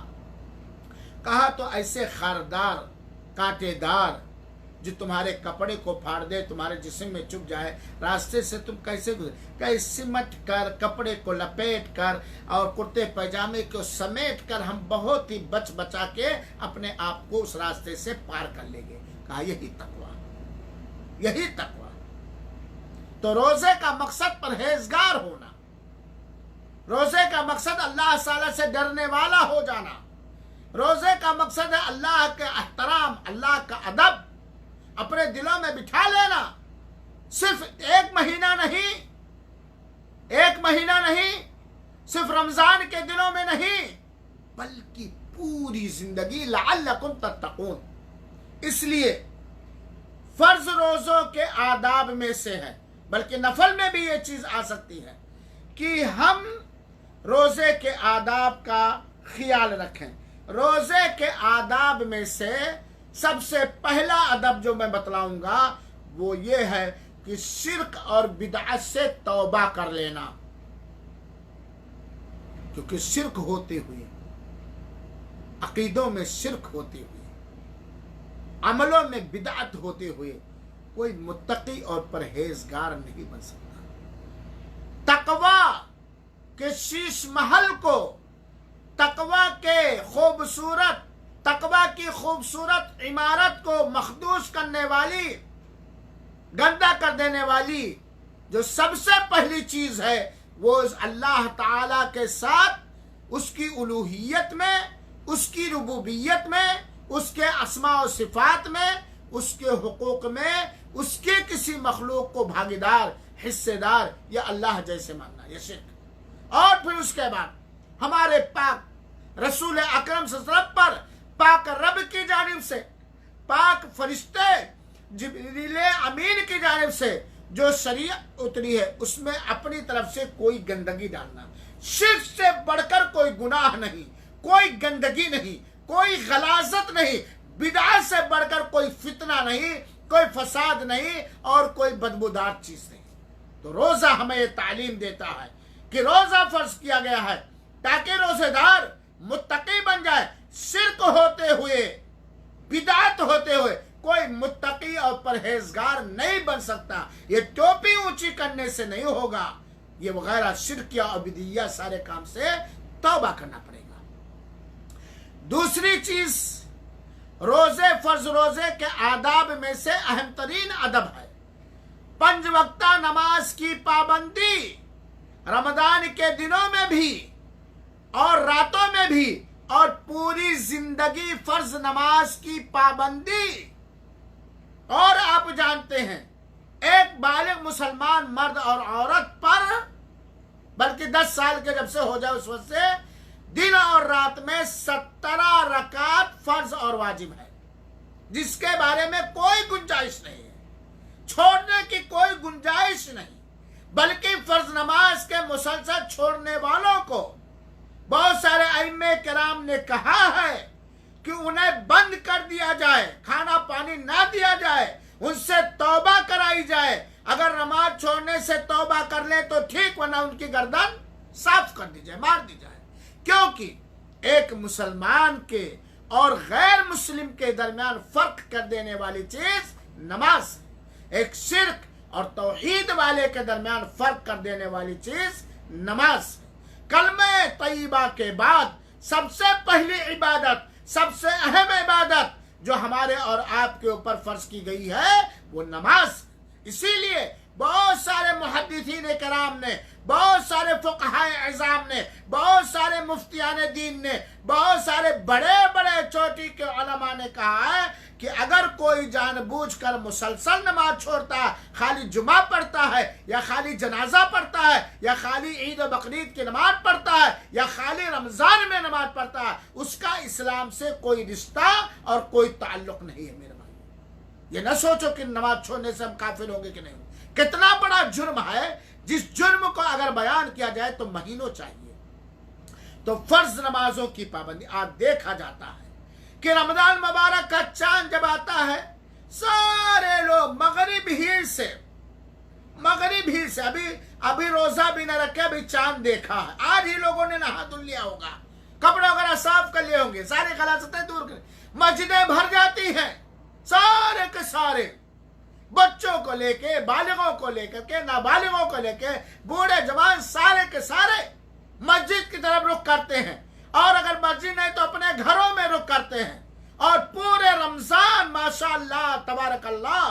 कहा तो ऐसे खारदार, कांटेदार जो तुम्हारे कपड़े को फाड़ दे, तुम्हारे जिस्म में चुभ जाए, रास्ते से तुम कैसे गुजरे? कहीं सिमट कर, कपड़े को लपेट कर और कुर्ते पैजामे को समेट कर हम बहुत ही बच बचा के अपने आप को उस रास्ते से पार कर लेंगे। कहा यही तकवा, यही तकवा। तो रोजे का मकसद परहेजगार होना, रोजे का मकसद अल्लाह ताला से डरने वाला हो जाना, रोजे का मकसद है अल्लाह के एहतराम, अल्लाह का अदब अपने दिलों में बिठा लेना। सिर्फ एक महीना नहीं, एक महीना नहीं, सिर्फ रमजान के दिनों में नहीं, बल्कि पूरी जिंदगी लअल्लकुम तत्तकून। इसलिए फर्ज रोजों के आदाब में से है, बल्कि नफल में भी ये चीज आ सकती है कि हम रोजे के आदाब का ख्याल रखें। रोजे के आदाब में से सबसे पहला अदब जो मैं बतलाऊंगा वो ये है कि शिर्क और बिदअत से तौबा कर लेना। क्योंकि शिर्क होते हुए, अकीदों में शिर्क होते हुए, अमलों में बिदअत होते हुए कोई मुत्तकी और परहेजगार नहीं बन सकता। तकवा के शीश महल को, तकवा के खूबसूरत, तकवा की खूबसूरत इमारत को मखदूश करने वाली, गंदा कर देने वाली जो सबसे पहली चीज है वो इस अल्लाह ताला के साथ, उसकी उलूहियत में, उसकी रुबूबियत में, उसके अस्मा और सिफात में, उसके हुकूक में, उसके किसी मखलूक को भागीदार, हिस्सेदार या अल्लाह जैसे मानना, ये शिर्क। और फिर उसके बाद हमारे पाक रसूल अकरम सल्लल्लाहु अलैहि वसल्लम पर पाक रब की जानिब से, पाक फरिश्ते जिब्रील अमीन की जानिब से जो शरीयत उतरी है उसमें अपनी तरफ से कोई गंदगी डालना, शिर्क से बढ़कर कोई गुनाह नहीं, कोई गंदगी नहीं, कोई गलाजत नहीं, बिदअत से बढ़कर कोई फितना नहीं, कोई फसाद नहीं और कोई बदबूदार चीज नहीं। तो रोजा हमें ये तालीम देता है कि रोजा फर्ज किया गया है ताकि रोजेदार मुत्तकी बन जाए। शिर्क होते हुए, बिदअत होते हुए कोई मुत्तकी और परहेजगार नहीं बन सकता। ये टोपी ऊंची करने से नहीं होगा, ये वगैरह शिर्क या बिदअत सारे काम से तौबा करना पड़ेगा। दूसरी चीज, रोजे, फर्ज रोजे के आदाब में से अहम तरीन अदब है 5 वक्ता नमाज की पाबंदी, रमजान के दिनों में भी और रातों में भी, और पूरी जिंदगी फर्ज नमाज की पाबंदी। और आप जानते हैं एक बालिग मुसलमान मर्द और औरत पर, बल्कि 10 साल के जब से हो जाए उस वक्त से दिन और रात में 17 रकात फर्ज और वाजिब है, जिसके बारे में कोई गुंजाइश नहीं है, छोड़ने की कोई गुंजाइश नहीं। बल्कि फर्ज नमाज के मुसलसल छोड़ने वालों को बहुत सारे अइम्मे किराम ने कहा है कि उन्हें बंद कर दिया जाए, खाना पानी ना दिया जाए, उनसे तौबा कराई जाए। अगर नमाज छोड़ने से तौबा कर ले तो ठीक, वरना उनकी गर्दन साफ कर दी जाए, मार दी जाए। क्योंकि एक मुसलमान के और गैर मुस्लिम के दरमियान फर्क कर देने वाली चीज नमाज है। एक शिर्क और तौहीद वाले के दरमियान फर्क कर देने वाली चीज नमाज है। कलमे तय्यबा के बाद सबसे पहली इबादत, सबसे अहम इबादत जो हमारे और आपके ऊपर फर्ज की गई है वो नमाज। इसीलिए बहुत सारे मुहद्दिसीन कराम ने, बहुत सारे फुक़हाए अज़ाम ने, बहुत सारे मुफ्तियान दीन ने, बहुत सारे बड़े बड़े चोटी के उलमा ने कहा है कि अगर कोई जानबूझकर मुसलसल नमाज छोड़ता है, खाली जुमा पढ़ता है या खाली जनाजा पढ़ता है या खाली ईद और बकरीद की नमाज पढ़ता है या खाली रमज़ान में नमाज पढ़ता है, उसका इस्लाम से कोई रिश्ता और कोई ताल्लुक नहीं है। मेरे भाई, ये न सोचो कि नमाज छोड़ने से हम काफिर होंगे कि नहीं। कितना बड़ा जुर्म है, जिस जुर्म को अगर बयान किया जाए तो महीनों चाहिए। तो फर्ज नमाजों की पाबंदी, आज देखा जाता है कि रमजान मुबारक का चांद जब आता है, सारे लोग मगरिब ही से अभी रोजा भी न रखे, अभी चांद देखा है, आज ही लोगों ने नहा धुल लिया होगा, कपड़े वगैरह साफ कर लिए होंगे, सारे गलासतें दूर कर, मस्जिदें भर जाती हैं, सारे के सारे बच्चों को लेके, बालिगों को लेकर के, नाबालिगों को लेके, बूढ़े जवान सारे के सारे मस्जिद की तरफ रुख करते हैं, और अगर मस्जिद नहीं तो अपने घरों में रुख करते हैं, और पूरे रमजान माशाअल्लाह तबारकल्लाह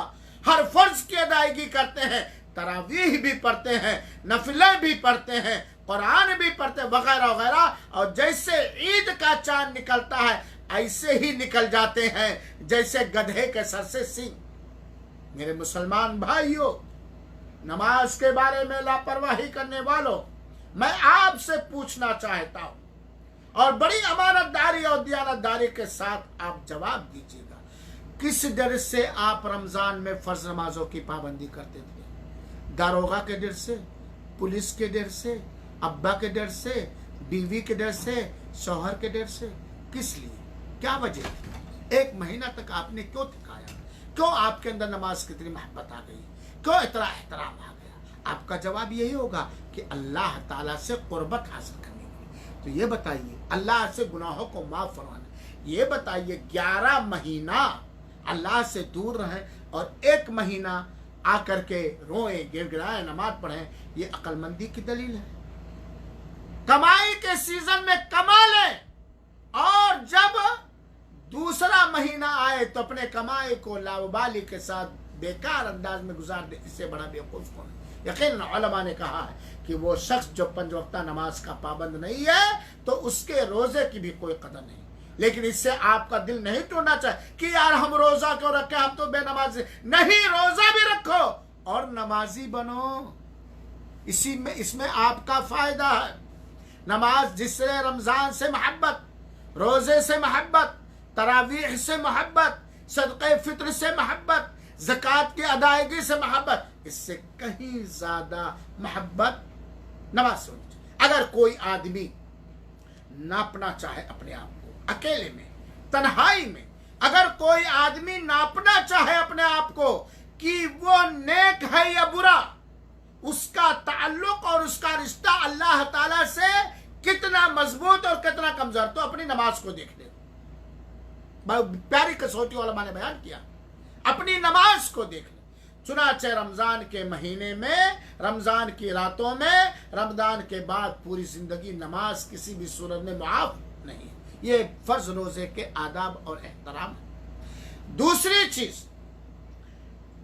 हर फर्ज की अदायगी करते हैं, तरावीह भी पढ़ते हैं, नफिलें भी पढ़ते हैं, कुरान भी पढ़ते हैं, वगैरह वगैरह। और जैसे ईद का चांद निकलता है ऐसे ही निकल जाते हैं जैसे गधे के सर से सींग। मेरे मुसलमान भाइयों, नमाज के बारे में लापरवाही करने वालों, मैं आपसे पूछना चाहता हूं, और बड़ी अमानतदारी और दयानतदारी के साथ आप जवाब दीजिएगा, किस डर से आप रमजान में फर्ज नमाजों की पाबंदी करते थे? दारोगा के डर से, पुलिस के डर से, अब्बा के डर से, बीवी के डर से, शौहर के डर से? किस लिए, क्या वजह थी? एक महीना तक आपने क्यों थकाया? क्यों आपके अंदर नमाज की इतनी मोहब्बत आ गई? क्यों इतना एहतराम आ गया? आपका जवाब यही होगा कि अल्लाह ताला से कुर्बत हासिल करने की। तो ये बताइए, अल्लाह से गुनाहों को माफ फरमाना, ये बताइए 11 महीना अल्लाह से दूर रहें और 1 महीना आकर के रोए, गिड़गिड़ाए, नमाज पढ़ें, ये अक्लमंदी की दलील है। कमाई के सीजन में कमा लें, और जब दूसरा महीना आए तो अपने कमाई को लावाबाली के साथ बेकार अंदाज में गुजार दे, इससे बड़ा बेवकूफ कौन है? यकीन उलमा ने कहा है कि वो शख्स जो 5 वक्ता नमाज का पाबंद नहीं है तो उसके रोजे की भी कोई कदर नहीं। लेकिन इससे आपका दिल नहीं टूटना चाहिए कि यार हम रोजा क्यों रखे, हम तो बेनमाज नहीं। रोजा भी रखो और नमाजी बनो, इसमें आपका फायदा है। नमाज जिससे रमजान से मोहब्बत, रोजे से मोहब्बत, तरावीह से मोहब्बत, सदक़े फित्र से मोहब्बत, ज़कात की अदायगी से मोहब्बत, इससे कहीं ज्यादा मोहब्बत नमाज से होनी चाहिए। अगर कोई आदमी नापना चाहे अपने आप को अकेले में, तन्हाई में, अगर कोई आदमी नापना चाहे अपने आप को कि वो नेक है या बुरा, उसका ताल्लुक और उसका रिश्ता अल्लाह ताला से कितना मजबूत और कितना कमजोर, तो अपनी नमाज को देख ले। प्यारी कसौटी उलमा ने बयान किया, अपनी नमाज को देख ले। चुनाचे रमजान के महीने में, रमजान की रातों में, रमजान के बाद पूरी जिंदगी नमाज किसी भी सूरत में माफ नहीं। ये फर्ज रोजे के आदाब और एहतराम। दूसरी चीज,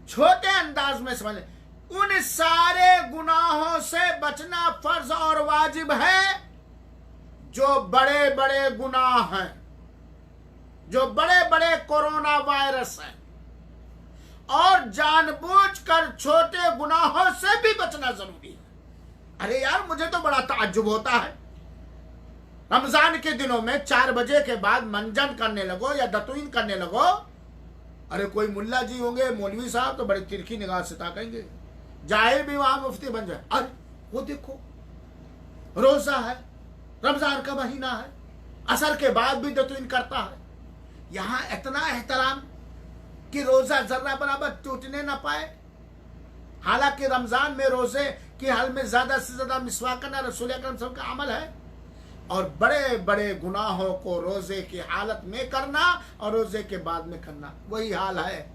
छोटे अंदाज में समझ, उन सारे गुनाहों से बचना फर्ज और वाजिब है जो बड़े बड़े गुनाह हैं, जो बड़े बड़े कोरोना वायरस हैं, और जानबूझकर छोटे गुनाहों से भी बचना जरूरी है। अरे यार, मुझे तो बड़ा ताज्जुब होता है, रमजान के दिनों में 4 बजे के बाद मंजन करने लगो या दतुईन करने लगो, अरे कोई मुल्ला जी होंगे, मौलवी साहब, तो बड़ी तिरछी निगाह से ताकेंगे, जाहिर भी वहां मुफ्ती बन जाए। अरे वो देखो, रोजा है, रमजान का महीना है, असर के बाद भी दतुईन करता है। यहां इतना एहतराम कि रोजा जर्रा बराबर टूटने ना पाए। हालांकि रमजान में रोजे की हाल में ज्यादा से ज्यादा मिसवाक करना रसूल अकरम सल्लल्लाहु अलैहि वसल्लम का अमल है, और बड़े बड़े गुनाहों को रोजे की हालत में करना और रोजे के बाद में करना वही हाल है।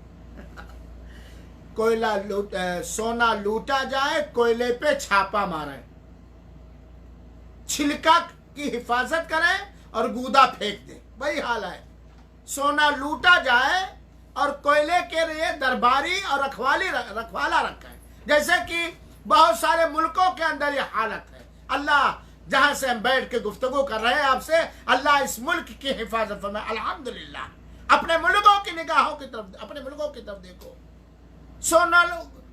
सोना लूटा जाए, कोयले पे छापा मारे, छिलका की हिफाजत करें और गूदा फेंक दे, वही हाल है। सोना लूटा जाए और कोयले के लिए दरबारी और रखवाला रखा है। जैसे कि बहुत सारे मुल्कों के अंदर ये हालत है। अल्लाह, जहां से हम बैठ के गुफ्तगू कर रहे हैं आपसे, अल्लाह इस मुल्क की हिफाजत फरमाए। अल्हम्दुलिल्लाह। अपने मुल्कों की निगाहों की तरफ, अपने मुल्कों की तरफ देखो। सोना,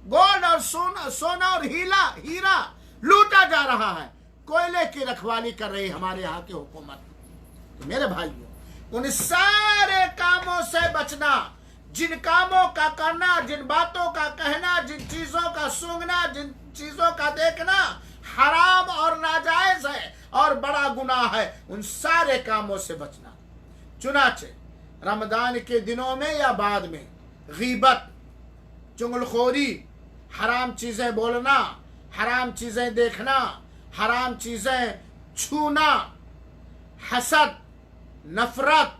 गोल्ड और सोना और हीरा लूटा जा रहा है, कोयले की रखवाली कर रही हमारे यहाँ की हुकूमत। तो मेरे भाइयों, उन सारे कामों से बचना, जिन कामों का करना, जिन बातों का कहना, जिन चीजों का सूंघना, जिन चीजों का देखना हराम और नाजायज है और बड़ा गुनाह है, उन सारे कामों से बचना। चुनाचे रमजान के दिनों में या बाद में गीबत, चुगलखोरी, हराम चीजें बोलना, हराम चीजें देखना, हराम चीजें छूना, हसद, नफरत,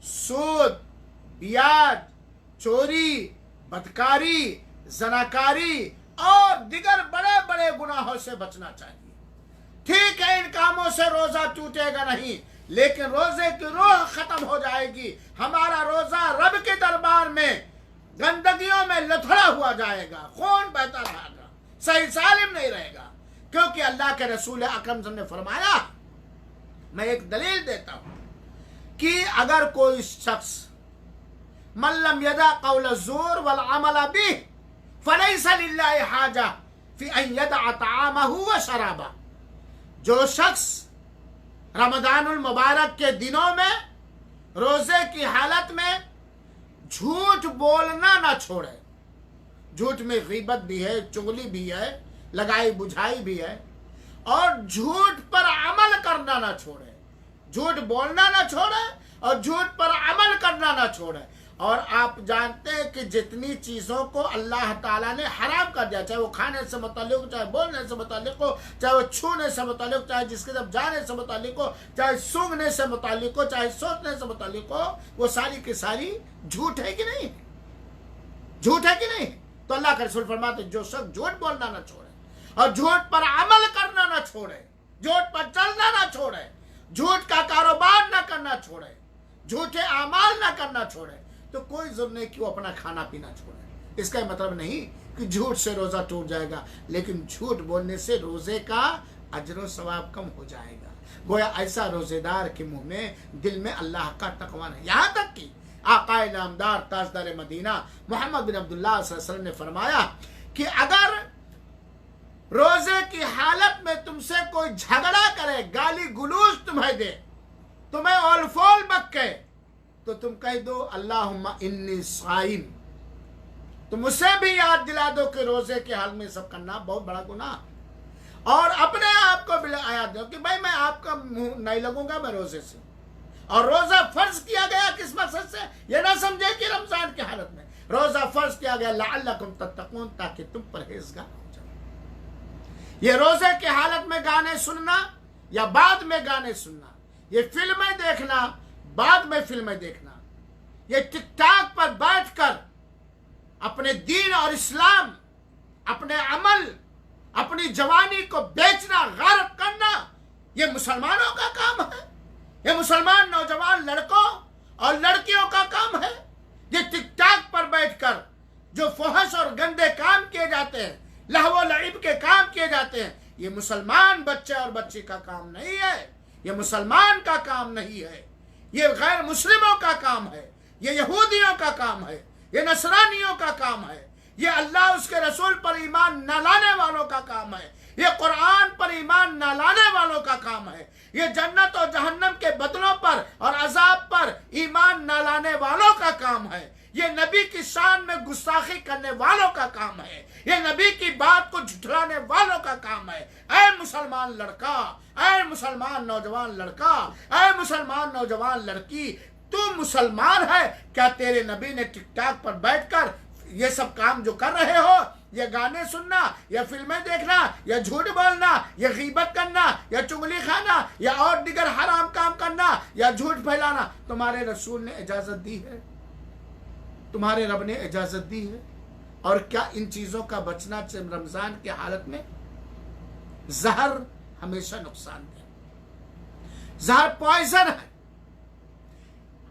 सूद, ब्याज, चोरी, बदकारी, जनाकारी और दिगर बड़े बड़े गुनाहों से बचना चाहिए। ठीक है, इन कामों से रोजा टूटेगा नहीं, लेकिन रोजे की रूह खत्म हो जाएगी। हमारा रोजा रब के दरबार में गंदगियों में लथड़ा हुआ जाएगा, खून बहता रहेगा, सही सालिम नहीं रहेगा। क्योंकि अल्लाह के रसूल अकरम ने फरमाया, मैं एक दलील देता हूं कि अगर कोई शख्स मन लम यदा कौल ज़ूर वल अमल बिह फलैसा लिल्लाहि हाजा फी अन यदअ तआमहु व शराबा, जो शख्स रमजानुल मुबारक के दिनों में रोजे की हालत में झूठ बोलना ना छोड़े। झूठ में गीबत भी है, चुगली भी है, लगाई बुझाई भी है, और झूठ पर अमल करना ना छोड़े। झूठ बोलना ना छोड़े और झूठ पर अमल करना ना छोड़े। और आप जानते हैं कि जितनी चीज़ों को अल्लाह ताला ने हराम कर दिया, चाहे वो खाने से मुताल्लिक, चाहे बोलने से मुताल्लिक हो, चाहे वो छूने से मुताल्लिक, चाहे जिसके तरफ जाने से मुताल्लिक हो, चाहे सूंघने से मुताल्लिक हो, चाहे सोचने से मुताल्लिक हो, वो सारी की सारी झूठ है कि नहीं? झूठ है कि नहीं? तो अल्लाह के रसूल फरमाते, जो शख्स झूठ बोलना ना छोड़े और झूठ पर अमल करना ना छोड़े, झूठ पर चलना ना छोड़े, झूठ का कारोबार ना करना छोड़े, झूठे अमाल ना करना छोड़े, तो कोई जरूरत नहीं कि वो अपना खाना पीना छोड़े। इसका मतलब नहीं कि झूठ से रोजा टूट जाएगा, लेकिन झूठ बोलने से रोजे का अजर सवाब कम हो जाएगा। गोया ऐसा रोजेदार के मुंह में, दिल में अल्लाह का तकवा नहीं। यहाँ तक कि आकाए नामदार ताजदार मदीना मोहम्मद बिन अब्दुल्लाह सल्लल्लाहु अलैहि वसल्लम ने फरमाया कि अगर रोजे की हालत में तुमसे कोई झगड़ा करे, गाली गुलूज तुम्हें दे, तुम्हें ओलफोल बक्के, तो तुम कह दो अल्लाहुम्मा इन्नी साइम। तुम उसे भी याद दिला दो कि रोजे के हाल में सब करना बहुत बड़ा गुनाह, और अपने आप को भी याद दो कि भाई मैं आपका मुंह नहीं लगूंगा मैं रोजे से। और रोजा फर्ज किया गया किस मकसद से? ये ना समझे कि रमजान की हालत में रोजा फर्ज किया गया लअल्लकुम तत्तकून, ताकि तुम परहेजगार हो जाओ। ये रोजे की हालत में गाने सुनना या बाद में गाने सुनना, ये फिल्में देखना, बाद में फिल्में देखना, ये टिकटॉक पर बैठकर अपने दीन और इस्लाम, अपने अमल, अपनी जवानी को बेचना, गारत करना, ये मुसलमानों का काम है। ये मुसलमान नौजवान लड़कों और लड़कियों का काम है। ये टिकटॉक पर बैठकर जो फहश और गंदे काम किए जाते हैं, लहवो लईब के काम किए जाते हैं, ये मुसलमान बच्चे और बच्ची का काम नहीं है, ये मुसलमान का काम नहीं है, ये गैर मुस्लिमों का काम है, ये यहूदियों का काम है, ये नसरानियों का काम है, ये अल्लाह उसके रसूल पर ईमान न लाने वालों का काम है, ये कुरान पर ईमान न लाने वालों का काम है, ये जन्नत और जहन्नम के बदलों पर और अजाब पर ईमान न लाने वालों का काम है, ये नबी की शान में गुस्ताखी करने वालों का काम है, ये नबी की बात को झुठलाने वालों का काम है। ऐ मुसलमान लड़का, ऐ मुसलमान नौजवान लड़का, ऐ मुसलमान नौजवान लड़की, तू मुसलमान है क्या? तेरे नबी ने टिकटॉक पर बैठकर ये सब काम जो कर रहे हो, ये गाने सुनना या फिल्में देखना या झूठ बोलना या गीबत करना या चुगली खाना या और दिगर हराम काम करना या झूठ फैलाना, तुम्हारे रसूल ने इजाजत दी है? तुम्हारे रब ने इजाजत दी है? और क्या इन चीजों का बचना रमजान की हालत में? जहर हमेशा नुकसान है, जहर पॉइजन है।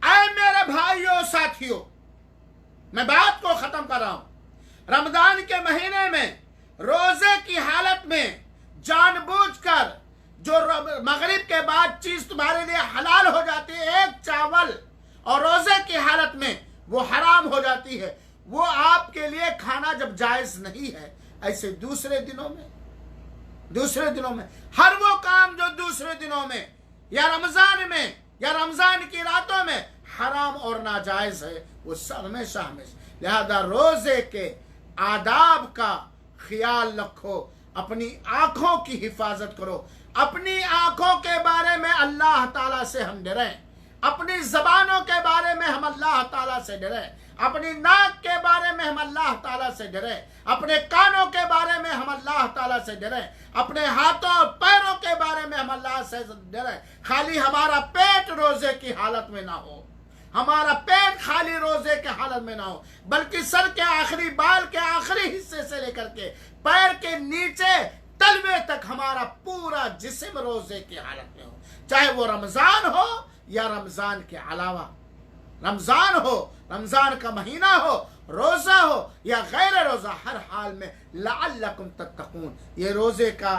ऐ मेरे मेरे भाइयों साथियों, मैं बात को खत्म कर रहा हूं। रमजान के महीने में रोजे की हालत में जानबूझकर जो मगरिब के बाद चीज तुम्हारे लिए हलाल हो जाती है, एक चावल, और रोजे की हालत में वो हराम हो जाती है, वो आपके लिए खाना जब जायज नहीं है, ऐसे दूसरे दिनों में हर वो काम जो दूसरे दिनों में या रमजान में या रमजान की रातों में हराम और नाजायज है, वो हमेशा लिहाजा रोजे के आदाब का ख्याल रखो, अपनी आंखों की हिफाजत करो। अपनी आंखों के बारे में अल्लाह ताला से हम डरें, अपनी जबानों के बारे में हम अल्लाह ताला से डरें, अपनी नाक के बारे में हम अल्लाह ताला से डरें, अपने कानों के बारे में हम अल्लाह ताला से डरें, अपने हाथों और पैरों के बारे में हम अल्लाह से डरें। खाली हमारा पेट रोजे की हालत में ना हो, हमारा पेट खाली रोजे के हालत में ना हो, बल्कि सर के आखिरी बाल के आखिरी हिस्से से लेकर के पैर के नीचे तलवे तक हमारा पूरा जिस्म रोजे की हालत में हो, चाहे वो रमजान हो या रमजान के अलावा, रमजान हो, रमजान का महीना हो, रोजा हो या गैर रोजा, हर हाल में लअल्लकुम तत्तकून, ये रोजे का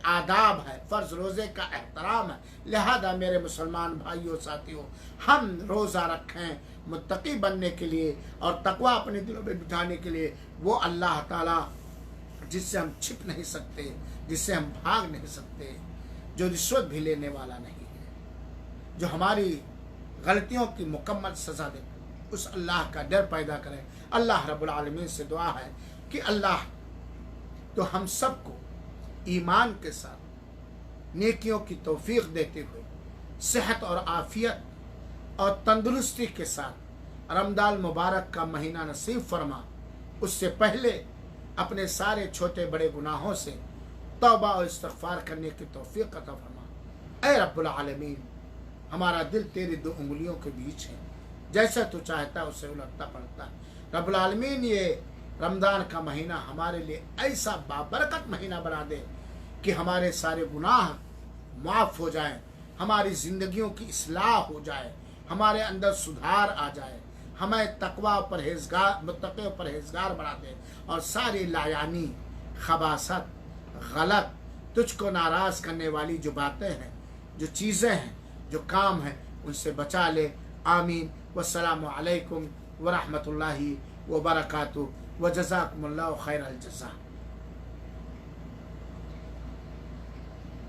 आदाब है, फर्ज रोजे का एहतराम है। लिहाजा मेरे मुसलमान भाइयों साथियों, हम रोजा रखें मुत्तकी बनने के लिए और तकवा अपने दिलों में बिठाने के लिए। वो अल्लाह ताला जिससे हम छिप नहीं सकते, जिससे हम भाग नहीं सकते, जो रिश्वत भी लेने वाला नहीं है, जो हमारी गलतियों की मुकम्मल सजा दे, उस अल्लाह का डर पैदा करें। अल्लाह रब्बुल आलमीन से दुआ है कि अल्लाह तो हम सबको ईमान के साथ नेकियों की तौफीक देते हुए सेहत और आफियत और तंदुरुस्ती के साथ रमजान मुबारक का महीना नसीब फरमा। उससे पहले अपने सारे छोटे बड़े गुनाहों से तौबा और इस्तिग़फ़ार करने की तौफीक अता फरमा। ऐ रब्बुल आलमीन, हमारा दिल तेरी दो उंगलियों के बीच है, जैसा तू चाहता है उसे उलटता पड़ता है। रब्बुल आलमीन, ये रमज़ान का महीना हमारे लिए ऐसा बाबरकत महीना बना दे कि हमारे सारे गुनाह माफ़ हो जाएं, हमारी ज़िंदगियों की इस्लाह हो जाए, हमारे अंदर सुधार आ जाए, हमें तकवा परहेज़गार मुत्तक़ी परहेज़गार बना दे और सारी लायानी, खबासत, गलत, तुझको नाराज़ करने वाली जो बातें हैं, जो चीज़ें हैं, जो काम हैं, उनसे बचा ले। आमीन। वस्सलामु अलैकुम व रहमतुल्लाहि व बरकातुहू व जज़ाकुमुल्लाहु खैरल जज़ा।